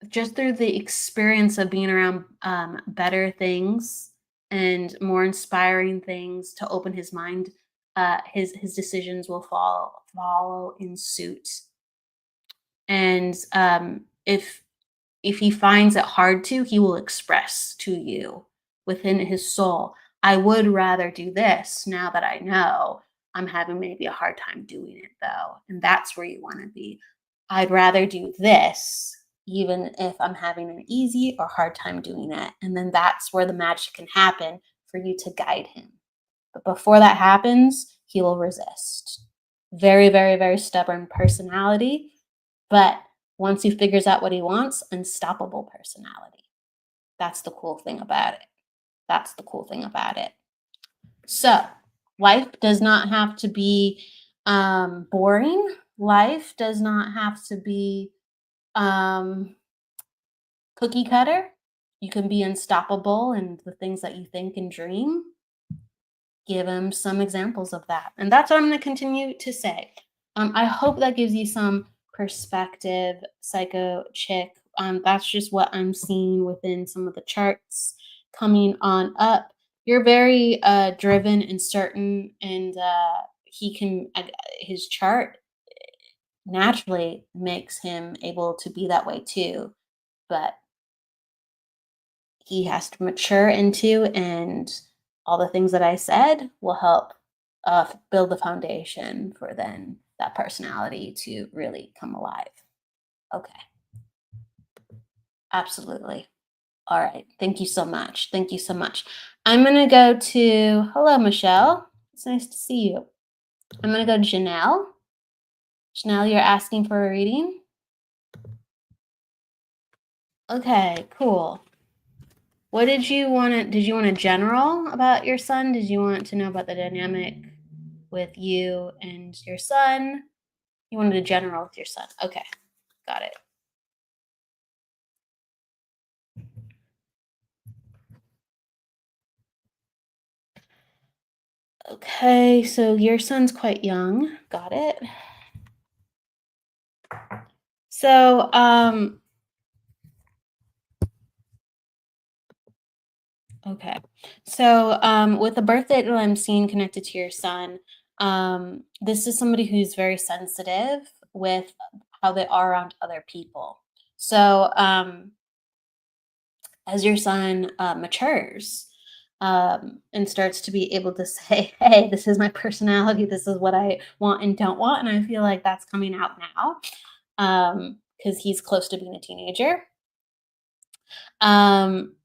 just through the experience of being around better things and more inspiring things to open his mind, his decisions will follow in suit. And if he finds it hard to, he will express to you within his soul, I would rather do this now that I know I'm having maybe a hard time doing it though. And that's where you want to be. I'd rather do this, even if I'm having an easy or hard time doing it. And then that's where the magic can happen for you to guide him. But before that happens, he will resist. Very, very, very stubborn personality. But once he figures out what he wants, unstoppable personality. That's the cool thing about it. That's the cool thing about it. So, life does not have to be boring. Life does not have to be um, cookie cutter. You can be unstoppable in the things that you think and dream. Give him some examples of that. And that's what I'm going to continue to say. I hope that gives you some perspective, psycho chick. That's just what I'm seeing within some of the charts coming on up. You're very driven and certain, and his chart naturally makes him able to be that way too. But he has to mature into, and all the things that I said will help build the foundation for then that personality to really come alive. Okay, absolutely. All right. Thank you so much. Thank you so much. I'm going to go to, hello, Michelle. It's nice to see you. I'm going to go to Janelle. Janelle, you're asking for a reading? Okay, cool. What did you want a general about your son? Did you want to know about the dynamic with you and your son? You wanted a general with your son. Okay, got it. Okay, so your son's quite young. Got it. So, okay. So, with the birth date that I'm seeing connected to your son, this is somebody who's very sensitive with how they are around other people. So, as your son matures and starts to be able to say, hey, this is my personality, this is what I want and don't want. And I feel like that's coming out now because he's close to being a teenager. Um,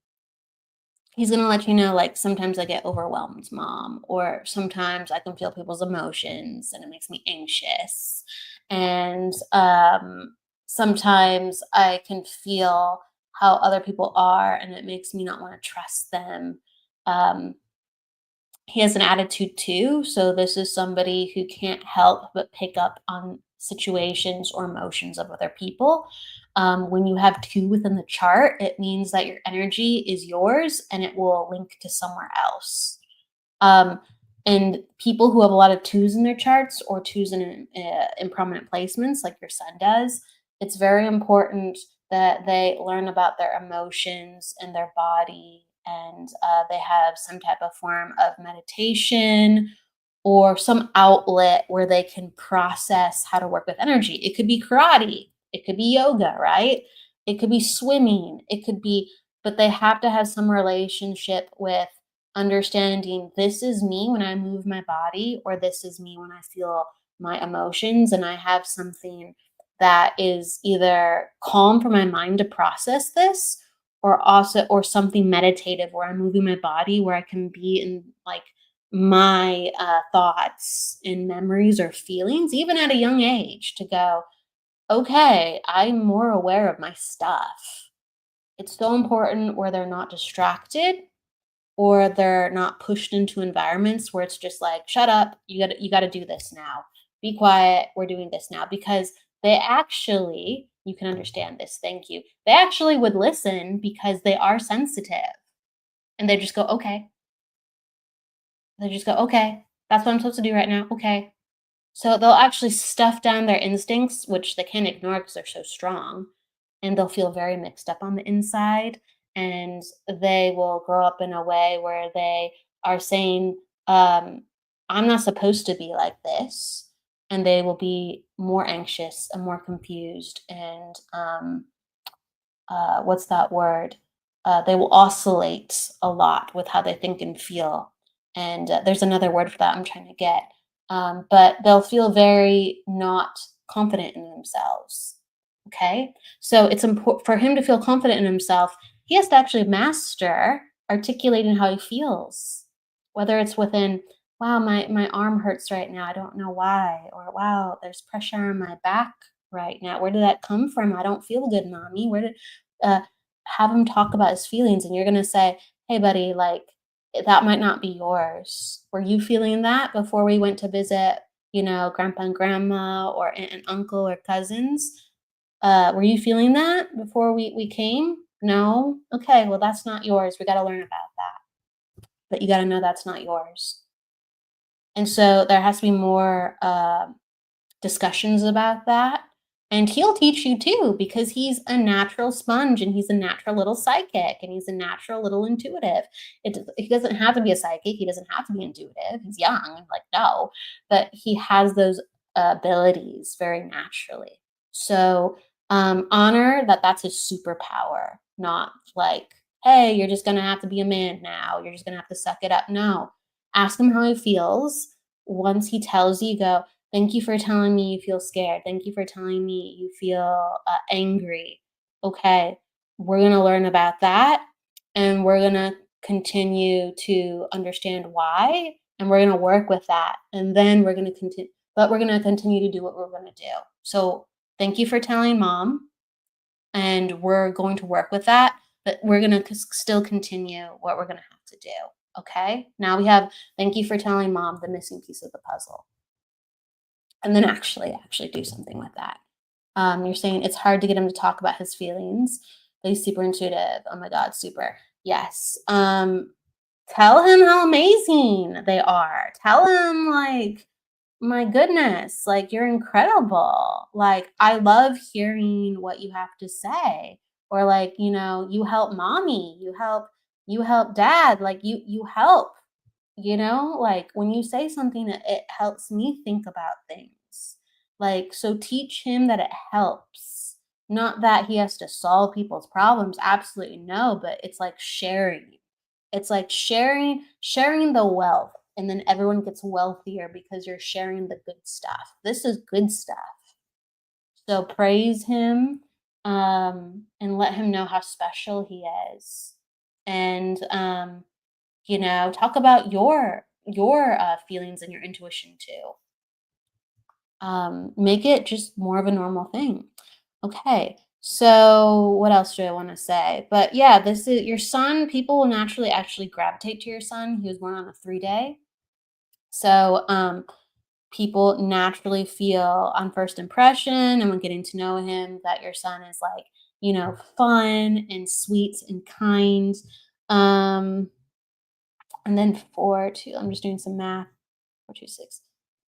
he's gonna let you know, like, sometimes I get overwhelmed, mom, or sometimes I can feel people's emotions and it makes me anxious. And sometimes I can feel how other people are and it makes me not want to trust them. Um, he has an attitude too, so this is somebody who can't help but pick up on situations or emotions of other people. When you have two within the chart, it means that your energy is yours and it will link to somewhere else. Um, and people who have a lot of twos in their charts or twos in prominent placements, like your son does, it's very important that they learn about their emotions and their body, and they have some type of form of meditation or some outlet where they can process how to work with energy. It could be karate, it could be yoga, right? It could be swimming, it could be, but they have to have some relationship with understanding this is me when I move my body, or this is me when I feel my emotions, and I have something that is either calm for my mind to process this, or also or something meditative where I'm moving my body where I can be in like my thoughts and memories or feelings, even at a young age, to go, okay, I'm more aware of my stuff. It's so important where they're not distracted or they're not pushed into environments where it's just like, shut up, you got to do this now. Be quiet, we're doing this now, because they actually, you can understand this, thank you. They actually would listen because they are sensitive and they just go, okay. They just go, okay, that's what I'm supposed to do right now. Okay. So they'll actually stuff down their instincts, which they can't ignore because they're so strong, and they'll feel very mixed up on the inside. And they will grow up in a way where they are saying, I'm not supposed to be like this. And they will be more anxious and more confused and what's that word? They will oscillate a lot with how they think and feel. And there's another word for that I'm trying to get. But they'll feel very not confident in themselves. Okay. So it's important for him to feel confident in himself. He has to actually master articulating how he feels, whether it's within, wow, my arm hurts right now. I don't know why. Or wow, there's pressure on my back right now. Where did that come from? I don't feel good, mommy. Where did uh, have him talk about his feelings, and you're gonna say, "Hey, buddy, like that might not be yours. Were you feeling that before we went to visit, grandpa and grandma, or aunt and uncle, or cousins? Were you feeling that before we came? No. Okay, well that's not yours. We got to learn about that. But you got to know that's not yours. And so there has to be more discussions about that. And he'll teach you too, because he's a natural sponge and he's a natural little psychic and he's a natural little intuitive. He doesn't have to be a psychic. He doesn't have to be intuitive. He's young, like, no, but he has those abilities very naturally. So honor that that's his superpower, not like, hey, you're just going to have to be a man now. You're just going to have to suck it up. No, ask him how he feels. Once he tells you, go, thank you for telling me you feel scared. Thank you for telling me you feel angry. Okay, we're going to learn about that and we're going to continue to understand why and we're going to work with that. And then we're going to continue, but we're going to continue to do what we're going to do. So thank you for telling mom and we're going to work with that, but we're going to still continue what we're going to have to do. Okay, now we have thank you for telling mom the missing piece of the puzzle, and then actually do something with that. You're saying it's hard to get him to talk about his feelings, but he's super intuitive. Oh my god, super. Yes. Tell him how amazing they are. Tell him, like, my goodness, like, you're incredible. Like, I love hearing what you have to say. Or like, you help mommy, you help dad, like you help. Like when you say something, it helps me think about things. Like, so teach him that it helps. Not that he has to solve people's problems. Absolutely no, but it's like sharing. It's like sharing the wealth, and then everyone gets wealthier because you're sharing the good stuff. This is good stuff. So praise him, and let him know how special he is. And talk about your feelings and your intuition too. Make it just more of a normal thing. Okay. So what else do I want to say? But yeah, this is your son. People will naturally actually gravitate to your son. He was born on a 3 day. So people naturally feel on first impression and when getting to know him that your son is like, fun and sweet and kind. Um, and then 4 2, I'm just doing some math. 4 2 6.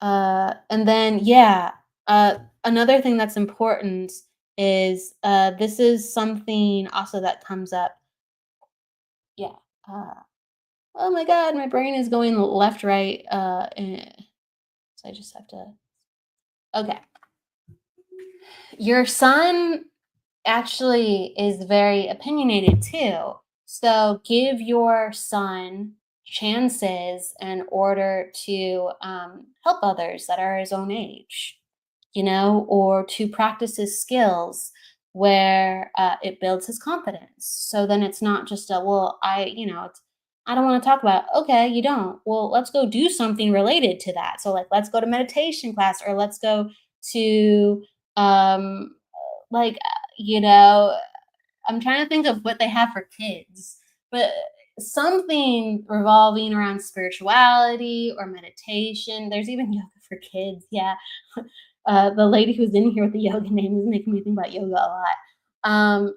And then yeah, another thing that's important is this is something also that comes up. Yeah. Uh, oh my God, my brain is going left, right. So I just have to. Okay. Your son actually is very opinionated too. So give your son chances in order to help others that are his own age, or to practice his skills where it builds his confidence. So then it's not just a, well, I don't want to talk about it. Okay, you don't. Well, let's go do something related to that. So like, let's go to meditation class, or let's go to um, like, I'm trying to think of what they have for kids, but something revolving around spirituality or meditation. There's even yoga for kids. Yeah. The lady who's in here with the yoga name is making me think about yoga a lot. Um,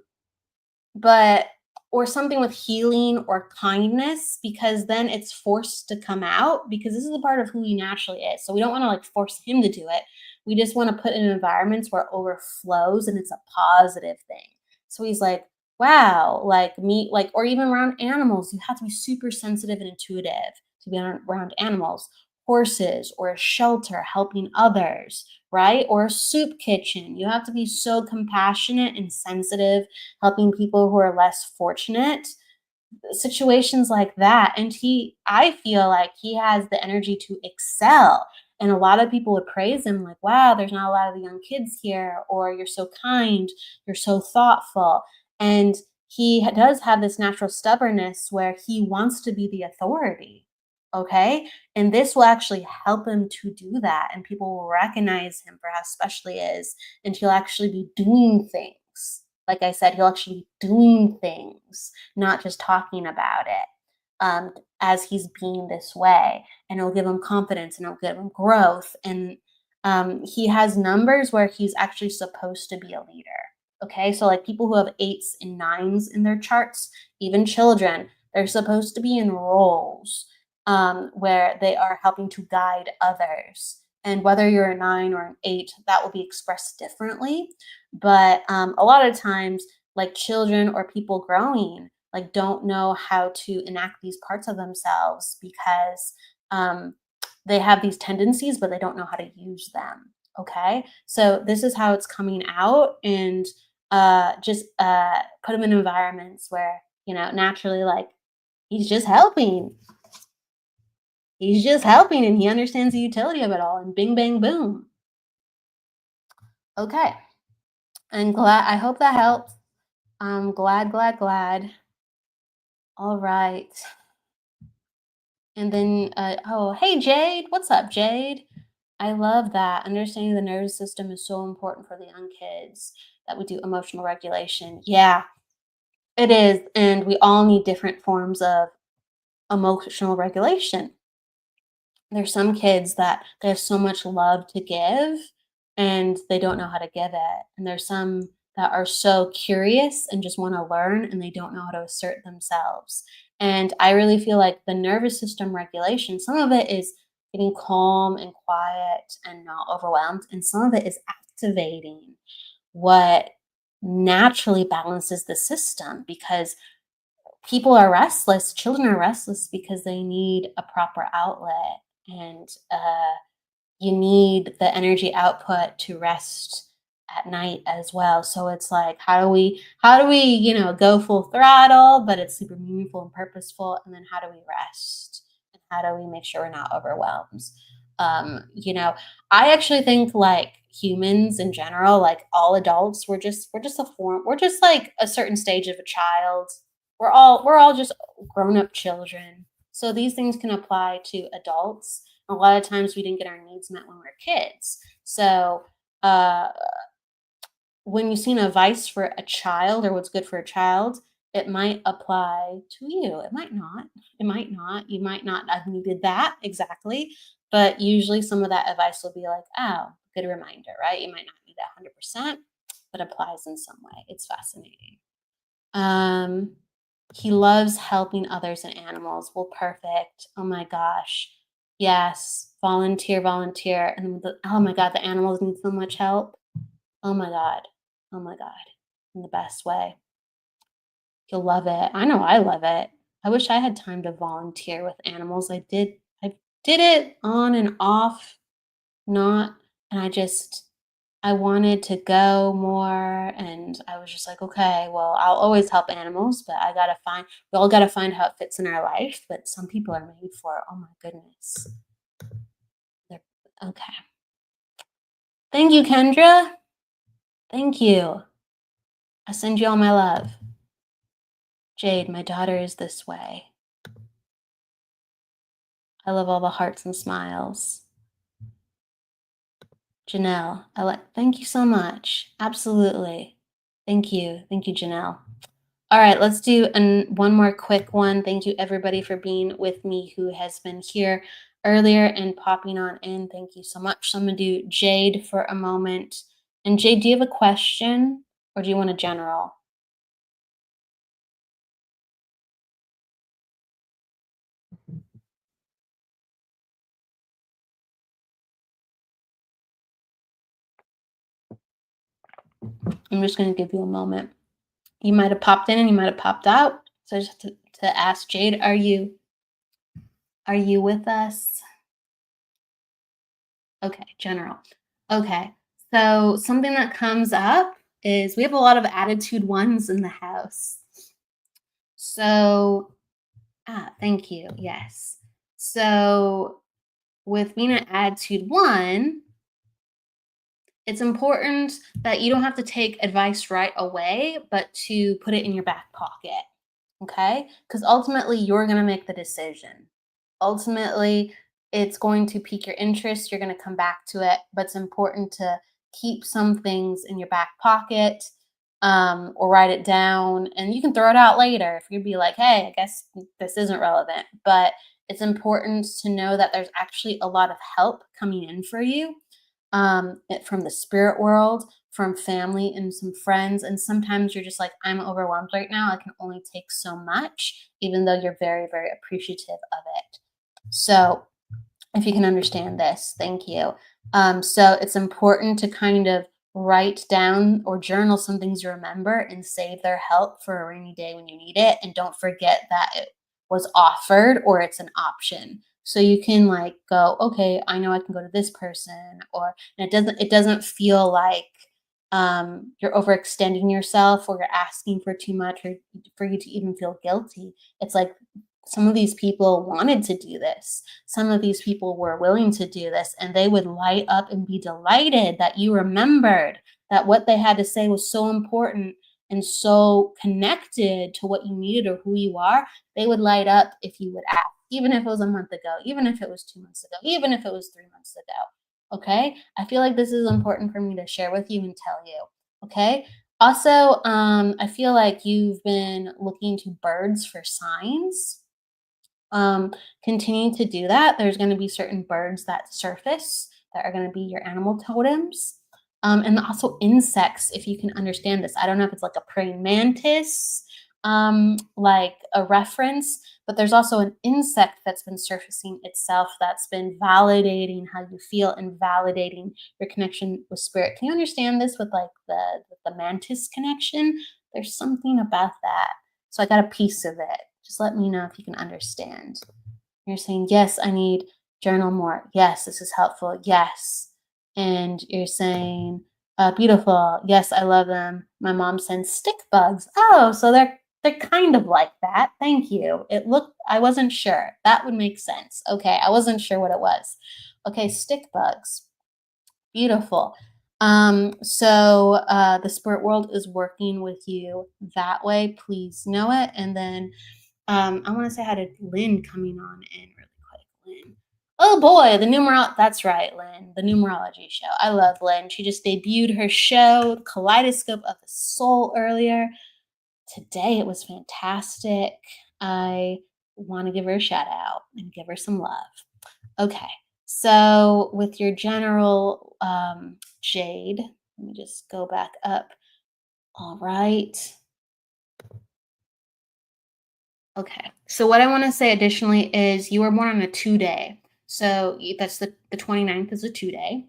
but or something with healing or kindness, because then it's forced to come out, because this is a part of who he naturally is. So we don't want to like force him to do it. We just want to put in environments where it overflows and it's a positive thing. So he's like, wow, like me, like, or even around animals, you have to be super sensitive and intuitive to be around animals, horses, or a shelter helping others, right? Or a soup kitchen. You have to be so compassionate and sensitive, helping people who are less fortunate, situations like that. And I feel like he has the energy to excel. And a lot of people would praise him, like, wow, there's not a lot of the young kids here, or you're so kind, you're so thoughtful. And does have this natural stubbornness where he wants to be the authority. Okay. And this will actually help him to do that. And people will recognize him for how special he is. And he'll actually be doing things. Like I said, he'll actually be doing things, not just talking about it, as he's being this way. And it'll give him confidence and it'll give him growth. And he has numbers where he's actually supposed to be a leader. Okay. So, like people who have eights and nines in their charts, even children, they're supposed to be in roles where they are helping to guide others. And whether you're a nine or an eight, that will be expressed differently. But a lot of times, like children or people growing, like don't know how to enact these parts of themselves because um, they have these tendencies, but they don't know how to use them. Okay, so this is how it's coming out, and just put them in environments where naturally, like he's just helping. He's just helping, and he understands the utility of it all. And bing, bang, boom. Okay, I'm glad. I hope that helped. I'm glad, glad, glad. All right. And then, oh, hey, Jade. What's up, Jade? I love that. Understanding the nervous system is so important for the young kids that we do emotional regulation. Yeah, it is. And we all need different forms of emotional regulation. There's some kids that they have so much love to give and they don't know how to give it. And there's some that are so curious and just want to learn and they don't know how to assert themselves. And I really feel like the nervous system regulation, some of it is getting calm and quiet and not overwhelmed, and some of it is activating what naturally balances the system, because people are restless, children are restless because they need a proper outlet, and you need the energy output to rest at night as well. So it's like, how do we, go full throttle, but it's super meaningful and purposeful, and then how do we rest? And how do we make sure we're not overwhelmed? Um, you know, I actually think like humans in general, like all adults, we're just a form, we're just like a certain stage of a child. We're all just grown up children. So these things can apply to adults. A lot of times we didn't get our needs met when we were kids. So uh, when you've seen advice for a child or what's good for a child, it might apply to you. It might not. It might not. You might not have needed that exactly. But usually some of that advice will be like, oh, good reminder, right? You might not need that 100%, but applies in some way. It's fascinating. Um, he loves helping others and animals. Well, perfect. Oh my gosh. Yes. Volunteer, volunteer. And oh my God, the animals need so much help. Oh my God. Oh my God. In the best way. You'll love it. I know I love it. I wish I had time to volunteer with animals. I did it on and off, not, and I wanted to go more, and I was just like, okay, well, I'll always help animals, but we all gotta find how it fits in our life. But some people are made for it. Oh my goodness. They're okay. Thank you, Kendra. Thank you. I send you all my love. Jade, my daughter is this way. I love all the hearts and smiles. Janelle, thank you so much. Absolutely. Thank you. Thank you, Janelle. All right, let's do one more quick one. Thank you, everybody, for being with me who has been here earlier and popping on in. Thank you so much. So I'm going to do Jade for a moment. And Jade, do you have a question or do you want a general? I'm just going to give you a moment. You might have popped in and you might have popped out. So I just have to ask Jade, are you with us? Okay, general. Okay. So something that comes up is we have a lot of attitude ones in the house. So, thank you. Yes. So with being an attitude one, it's important that you don't have to take advice right away, but to put it in your back pocket. Okay? Because ultimately, you're going to make the decision. Ultimately, it's going to pique your interest. You're going to come back to it, but it's important to keep some things in your back pocket, or write it down, and you can throw it out later if you'd be like, hey, I guess this isn't relevant. But it's important to know that there's actually a lot of help coming in for you, from the spirit world, from family and some friends. And sometimes you're just like, I'm overwhelmed right now. I can only take so much, even though you're very, very appreciative of it. So if you can understand this, thank you. So it's important to kind of write down or journal some things you remember and save their help for a rainy day when you need it. And don't forget that it was offered or it's an option. So you can like go, okay, I know I can go to this person, or and it doesn't feel like you're overextending yourself or you're asking for too much or for you to even feel guilty. It's like some of these people wanted to do this. Some of these people were willing to do this, and they would light up and be delighted that you remembered that what they had to say was so important and so connected to what you needed or who you are. They would light up if you would ask, even if it was a month ago, even if it was 2 months ago, even if it was 3 months ago. Okay. I feel like this is important for me to share with you and tell you. Okay. Also, I feel like you've been looking to birds for signs. Continue to do that. There's going to be certain birds that surface that are going to be your animal totems. And also insects, if you can understand this. I don't know if it's like a praying mantis like a reference, but there's also an insect that's been surfacing itself that's been validating how you feel and validating your connection with spirit. Can you understand this with like the mantis connection? There's something about that. So I got a piece of it. Just let me know if you can understand. You're saying, yes, I need journal more. Yes, this is helpful. Yes. And you're saying, beautiful. Yes, I love them. My mom sends stick bugs. Oh, so they're kind of like that. Thank you. It looked, I wasn't sure. That would make sense. Okay, I wasn't sure what it was. Okay, stick bugs. Beautiful. So the spirit world is working with you that way. Please know it. And then I want to say hi to Lynn coming on in really quick. Lynn. Oh boy, that's right, Lynn, the numerology show. I love Lynn. She just debuted her show, Kaleidoscope of the Soul, earlier. Today it was fantastic. I want to give her a shout out and give her some love. Okay. So with your general Jade, let me just go back up. All right. Okay. So what I want to say additionally is you were born on a 2-day. So that's the 29th is a 2-day.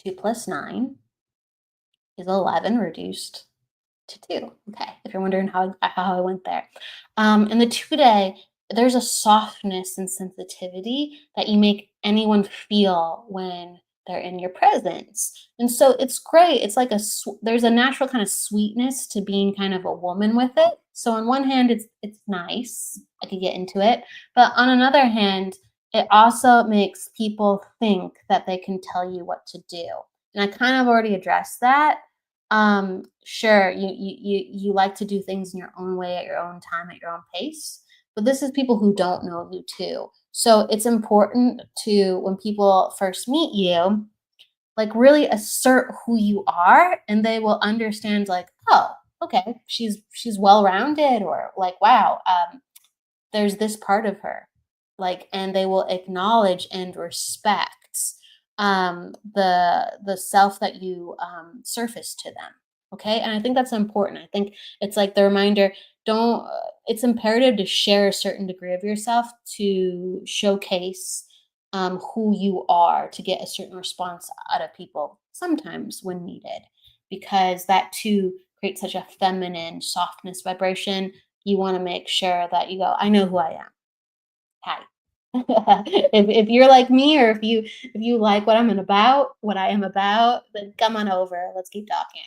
2 plus 9 is 11 reduced to 2. Okay. If you're wondering how I went there. In the 2-day, there's a softness and sensitivity that you make anyone feel when they're in your presence. And so it's great. It's like there's a natural kind of sweetness to being kind of a woman with it. So on one hand, it's nice. I could get into it. But on another hand, it also makes people think that they can tell you what to do. And I kind of already addressed that. Sure, you like to do things in your own way, at your own time, at your own pace, but this is people who don't know you too. So it's important to, when people first meet you, like really assert who you are, and they will understand like, oh, okay, she's well-rounded, or like, wow, there's this part of her, like, and they will acknowledge and respect the self that you surface to them. Okay, and I think that's important. I think it's like the reminder, don't it's imperative to share a certain degree of yourself to showcase who you are, to get a certain response out of people sometimes when needed, because that too creates such a feminine softness vibration. You want to make sure that you go, I know who I am. Hi. If you're like me, or if you like what I am about, then come on over. Let's keep talking.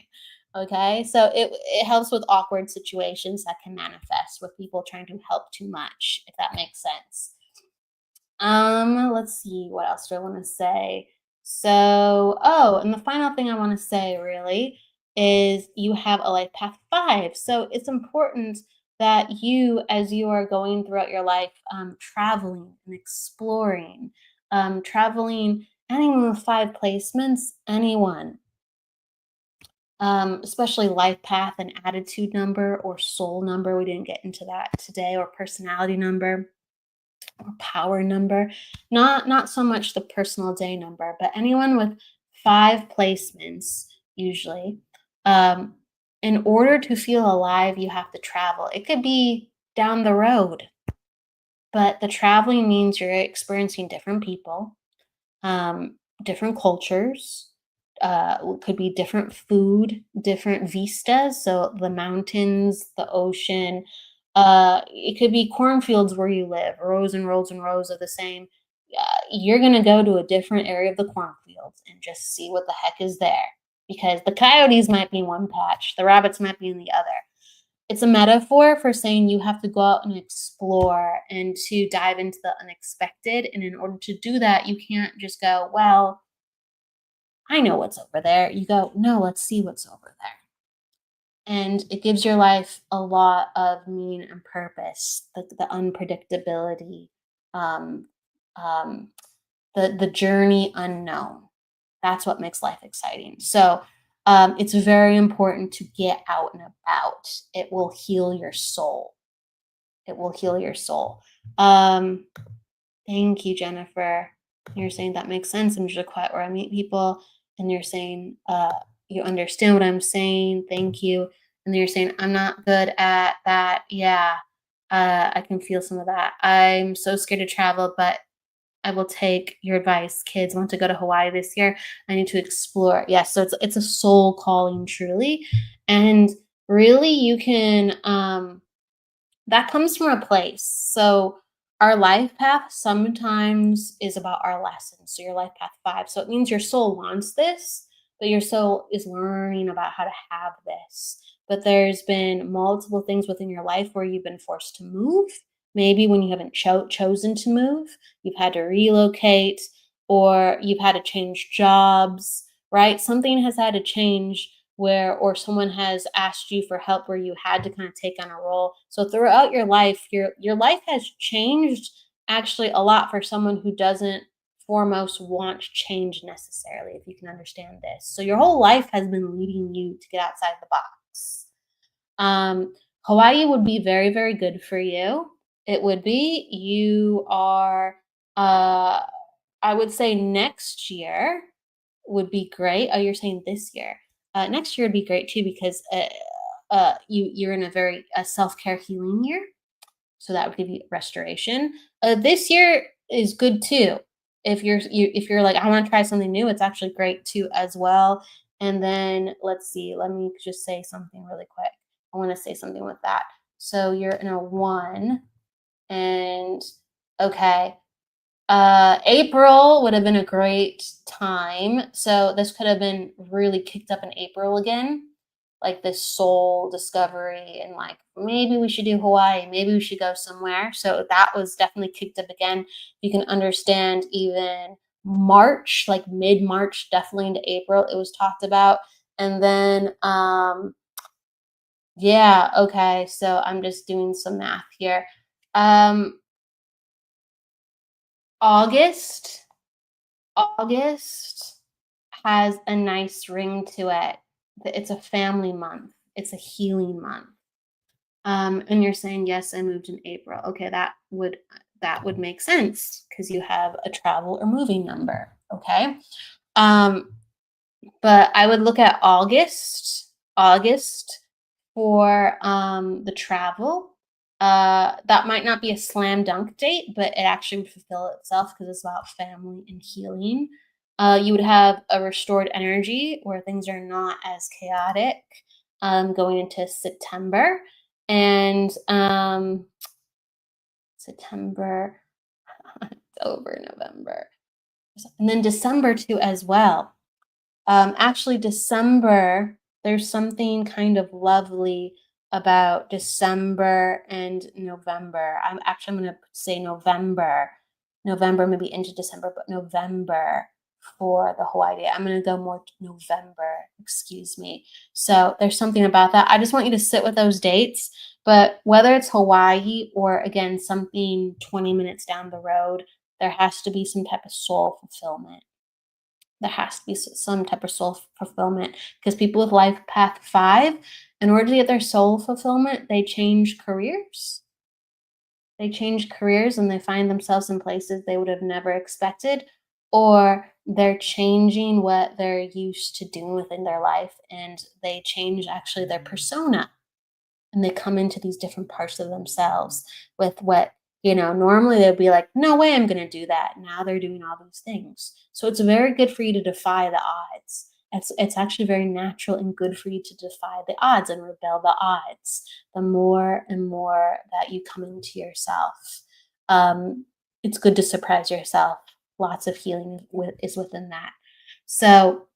Okay. So it helps with awkward situations that can manifest with people trying to help too much, if that makes sense. Let's see, what else do I want to say? So, oh, and the final thing I want to say really is you have a life path 5. So it's important that you, as you are going throughout your life, traveling and exploring, traveling, anyone with 5 placements, anyone, especially life path and attitude number or soul number. We didn't get into that today, or personality number or power number. Not so much the personal day number, but anyone with 5 placements usually. Um, in order to feel alive, you have to travel. It could be down the road, but the traveling means you're experiencing different people, different cultures. Could be different food, different vistas. So the mountains, the ocean. It could be cornfields where you live, rows and rows and rows of the same. You're gonna go to a different area of the cornfields and just see what the heck is there, because the coyotes might be in one patch, the rabbits might be in the other. It's a metaphor for saying you have to go out and explore and to dive into the unexpected. And in order to do that, you can't just go, well, I know what's over there. You go, no, let's see what's over there. And it gives your life a lot of meaning and purpose, the unpredictability, um, um, the journey unknown. That's what makes life exciting. So it's very important to get out and about. It will heal your soul. It will heal your soul. Thank you, Jennifer. You're saying that makes sense. I'm just quiet where I meet people, and you're saying you understand what I'm saying. Thank you. And then you're saying, I'm not good at that. Yeah, I can feel some of that. I'm so scared to travel, but I will take your advice. Kids want to go to Hawaii this year. I need to explore. Yes, so it's a soul calling truly. And really you can that comes from a place. So our life path sometimes is about our lessons. So your life path 5. So it means your soul wants this, but your soul is learning about how to have this. But there's been multiple things within your life where you've been forced to move. Maybe when you haven't chosen to move, you've had to relocate or you've had to change jobs, right? Something has had to change where or someone has asked you for help where you had to kind of take on a role. So throughout your life, your life has changed actually a lot for someone who doesn't foremost want change necessarily, if you can understand this. So your whole life has been leading you to get outside the box. Hawaii would be very, very good for you. It would be. You are uh I would say next year would be great. Oh, you're saying this year. Next year would be great too because you're in a very self care healing year, so that would give you restoration. This year is good too. If you're like I want to try something new, it's actually great too as well. And then let's see. Let me just say something really quick. I want to say something with that. So you're in a 1, and okay. April would have been a great time. So this could have been really kicked up in April again, like this soul discovery and like maybe we should do Hawaii, maybe we should go somewhere. So that was definitely kicked up again. You can understand even March, like mid-March, definitely into April, it was talked about. And then yeah, okay. So I'm just doing some math here. Um August August has a nice ring to it. It's a family month. It's a healing month. And you're saying, yes, I moved in April. Okay, that would make sense because you have a travel or moving number. Okay. Um, but I would look at August for the travel. That might not be a slam dunk date, but it actually would fulfill itself because it's about family and healing. You would have a restored energy where things are not as chaotic going into September. And September, October, November, and then December too as well. Actually, December, there's something kind of lovely about December and November. I'm going to say November, maybe into December, but November for the Hawaii day. I'm going to go more to November, excuse me. So there's something about that. I just want you to sit with those dates, but whether it's Hawaii or again, something 20 minutes down the road, there has to be some type of soul fulfillment. There has to be some type of soul fulfillment because people with life path 5, in order to get their soul fulfillment, they change careers. They change careers and they find themselves in places they would have never expected, or they're changing what they're used to doing within their life and they change actually their persona and they come into these different parts of themselves with what normally they'd be like, no way I'm going to do that. Now they're doing all these things, so it's very good for you to defy the odds. It's actually very natural and good for you to defy the odds and rebel the odds. The more and more that you come into yourself, um, it's good to surprise yourself. Lots of healing is within that. So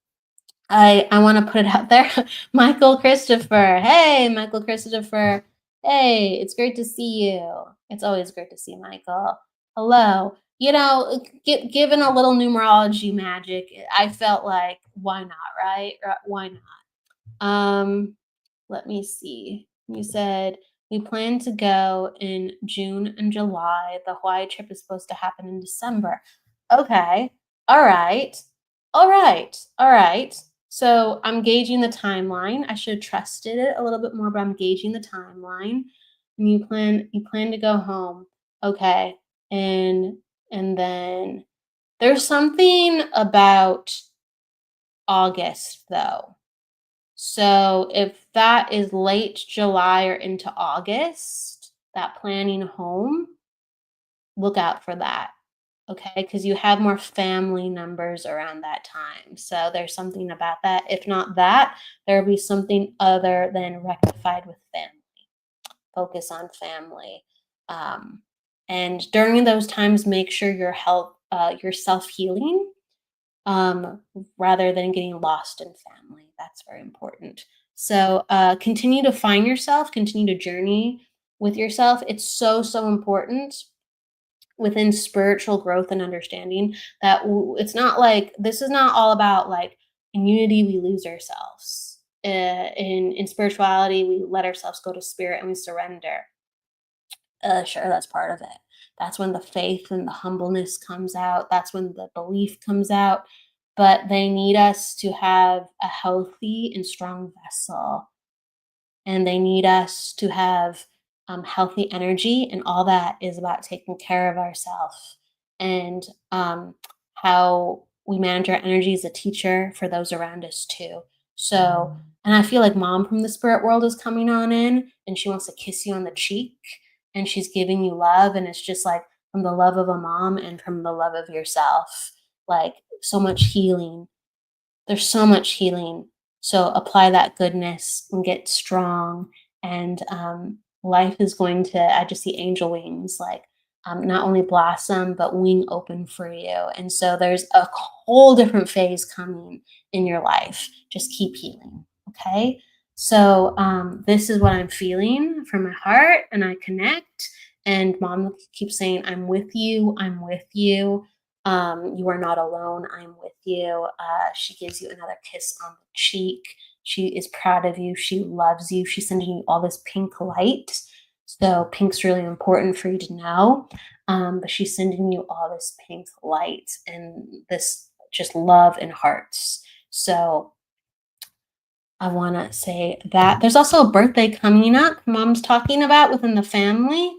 I wanna put it out there. Michael Christopher. Hey, Michael Christopher. Hey, it's great to see you. It's always great to see Michael. Hello. Given a little numerology magic, I felt like, why not, right? Why not? Let me see. You said we plan to go in June and July. The Hawaii trip is supposed to happen in December. Okay. All right. All right. All right. So I'm gauging the timeline. I should have trusted it a little bit more, but I'm gauging the timeline. And you plan to go home. Okay. And then there's something about August though. So if that is late July or into August, that planning home, look out for that. Okay, because you have more family members around that time. So there's something about that. If not that, there'll be something other than rectified with family. Focus on family. Um, and during those times, make sure you're self healing, um, rather than getting lost in family. That's very important. So continue to find yourself, continue to journey with yourself. It's so important within spiritual growth and understanding that it's not like this is not all about like in unity we lose ourselves. In spirituality, we let ourselves go to spirit and we surrender. Sure, that's part of it. That's when the faith and the humbleness comes out. That's when the belief comes out. But they need us to have a healthy and strong vessel, and they need us to have healthy energy, and all that is about taking care of ourselves and how we manage our energy as a teacher for those around us too. So, and I feel like mom from the spirit world is coming on in, and she wants to kiss you on the cheek, and she's giving you love, and it's just like from the love of a mom and from the love of yourself, like so much healing. There's so much healing. So apply that goodness and get strong. And life is going to, I just see angel wings, like not only blossom, but wing open for you. And so there's a whole different phase coming in your life. Just keep healing. Okay. So this is what I'm feeling from my heart, and I connect. And mom keeps saying, I'm with you. I'm with you. You are not alone. I'm with you. She gives you another kiss on the cheek. She is proud of you. She loves you. She's sending you all this pink light. So, pink's really important for you to know. But she's sending you all this pink light and this just love and hearts. So, I want to say that there's also a birthday coming up. Mom's talking about within the family.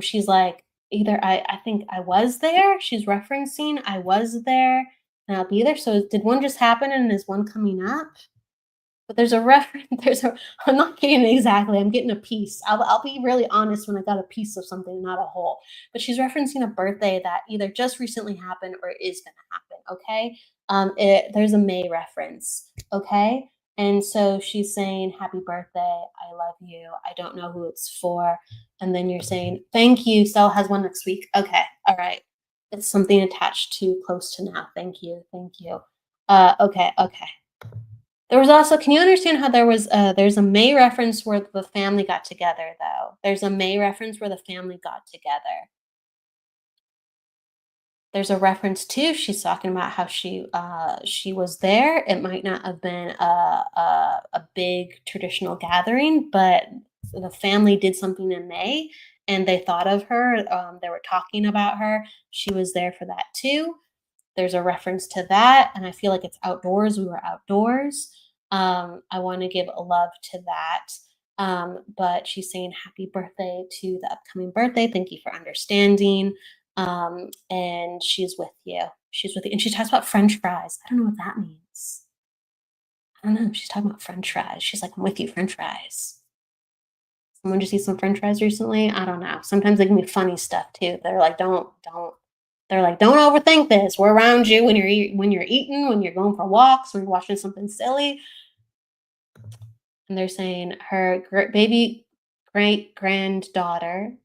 She's like, either I think I was there. She's referencing I was there and I'll be there. So did one just happen and is one coming up? But there's a reference. There's a. I'm not getting it exactly. I'm getting a piece. I'll be really honest when I got a piece of something, not a whole. But she's referencing a birthday that either just recently happened or is going to happen. Okay. There's a May reference. Okay. And so she's saying, "Happy birthday. I love you. I don't know who it's for." And then you're saying, "Thank you." Sel has one next week. Okay. All right. It's something attached to close to now. Thank you. Thank you. Okay. Okay. There was also, can you understand how there's a May reference where the family got together though? There's a May reference where the family got together. There's a reference too. She's talking about how she was there. It might not have been a big traditional gathering, but the family did something in May and they thought of her. They were talking about her. She was there for that too. There's a reference to that, and I feel like it's outdoors. We were outdoors. I want to give a love to that. But she's saying happy birthday to the upcoming birthday. Thank you for understanding. And she's with you. She's with you. And she talks about French fries. I don't know what that means. I don't know. She's talking about French fries. She's like, I'm with you, French fries. Someone just eat some French fries recently? I don't know. Sometimes they give me funny stuff too. They're like, don't. They're like, don't overthink this. We're around you when when you're eating, when you're going for walks, when you're watching something silly. And they're saying her baby great granddaughter,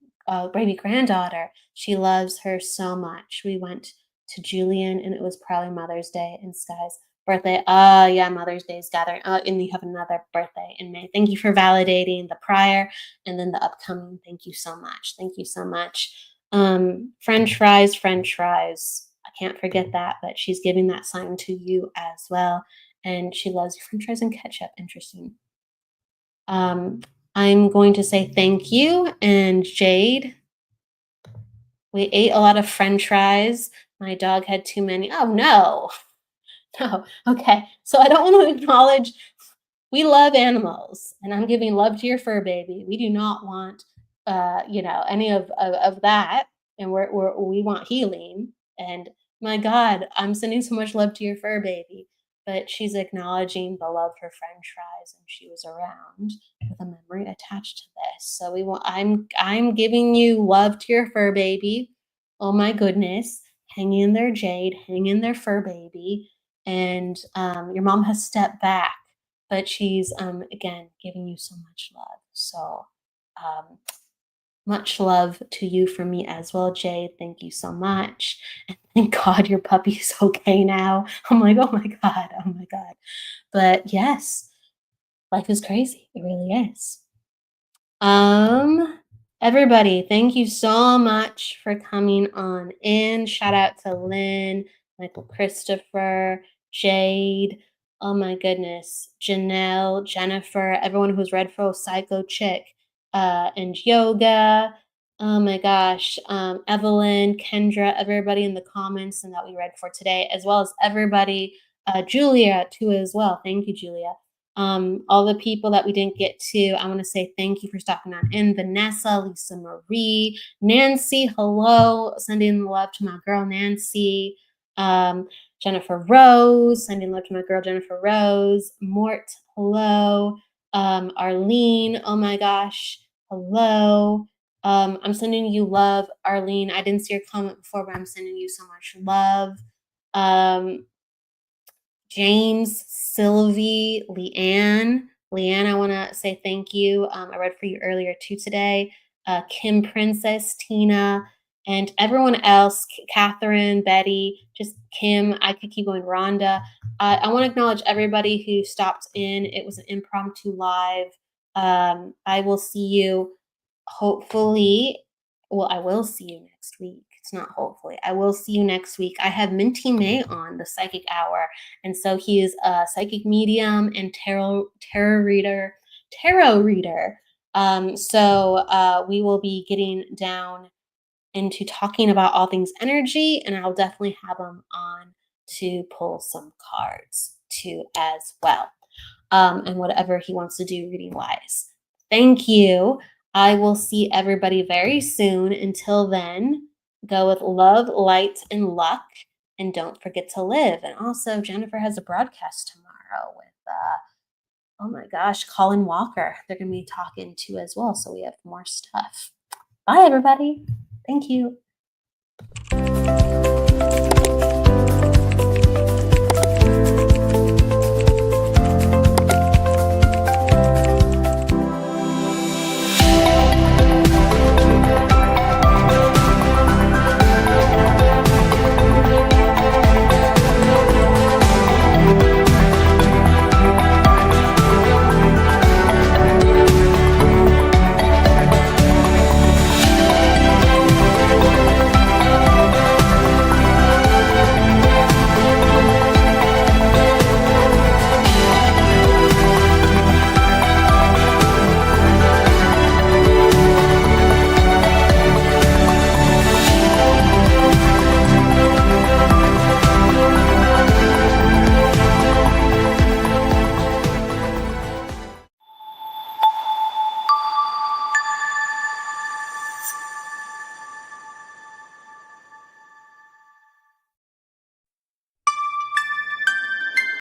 baby granddaughter, she loves her so much. We went to Julian, and it was probably Mother's Day and Sky's birthday. Yeah, Mother's Day is gathering. And you have another birthday in May. Thank you for validating the prior and then the upcoming. Thank you so much. Thank you so much. French fries, French fries. I can't forget that, but she's giving that sign to you as well. And she loves French fries and ketchup. Interesting. Um, I'm going to say thank you. And Jade, we ate a lot of French fries. My dog had too many. Oh no, no. Okay, so I don't want to acknowledge. We love animals, and I'm giving love to your fur baby. We do not want, any of that, and we want healing. And my God, I'm sending so much love to your fur baby. but she's acknowledging the love for French fries and she was around with a memory attached to this. So we want I'm giving you love to your fur baby. Oh my goodness. Hang in there, Jade. Hang in there, fur baby. And your mom has stepped back, but she's again giving you so much love. So um, much love to you from me as well, Jade. Thank you so much. And thank God your puppy's okay now. I'm like, oh my God, oh my God. But yes, life is crazy. It really is. Um, Everybody, thank you so much for coming on in. Shout out to Lynn, Michael Christopher, Jade. Oh my goodness, Janelle, Jennifer, everyone who's read for Psycho Chick, and yoga. Oh my gosh, Evelyn, Kendra, everybody in the comments and that we read for today, as well as everybody, Julia too as well. Thank you, Julia. All the people that we didn't get to, I want to say thank you for stopping on in. Vanessa, Lisa Marie, Nancy, hello. Sending love to my girl, Nancy. Jennifer Rose, sending love to my girl, Jennifer Rose. Mort, hello. Arlene, oh my gosh, hello. I'm sending you love, Arlene. I didn't see your comment before, but I'm sending you so much love. James, Sylvie, Leanne. Leanne, I want to say thank you. I read for you earlier too today. Kim Princess, Tina, and everyone else, Catherine, Betty, just Kim. I could keep going, Rhonda. I want to acknowledge everybody who stopped in. It was an impromptu live. I will see you hopefully. Well, I will see you next week. It's not hopefully. I will see you next week. I have Minty May on the Psychic Hour. And so he is a psychic medium and tarot reader. So we will be getting down into talking about all things energy, and I'll definitely have him on to pull some cards too as well. And whatever he wants to do reading wise. Thank you. I will see everybody very soon. Until then, go with love, light, and luck. And don't forget to live. And also, Jennifer has a broadcast tomorrow with, oh my gosh, Colin Walker. They're going to be talking to as well. So we have more stuff. Bye, everybody. Thank you.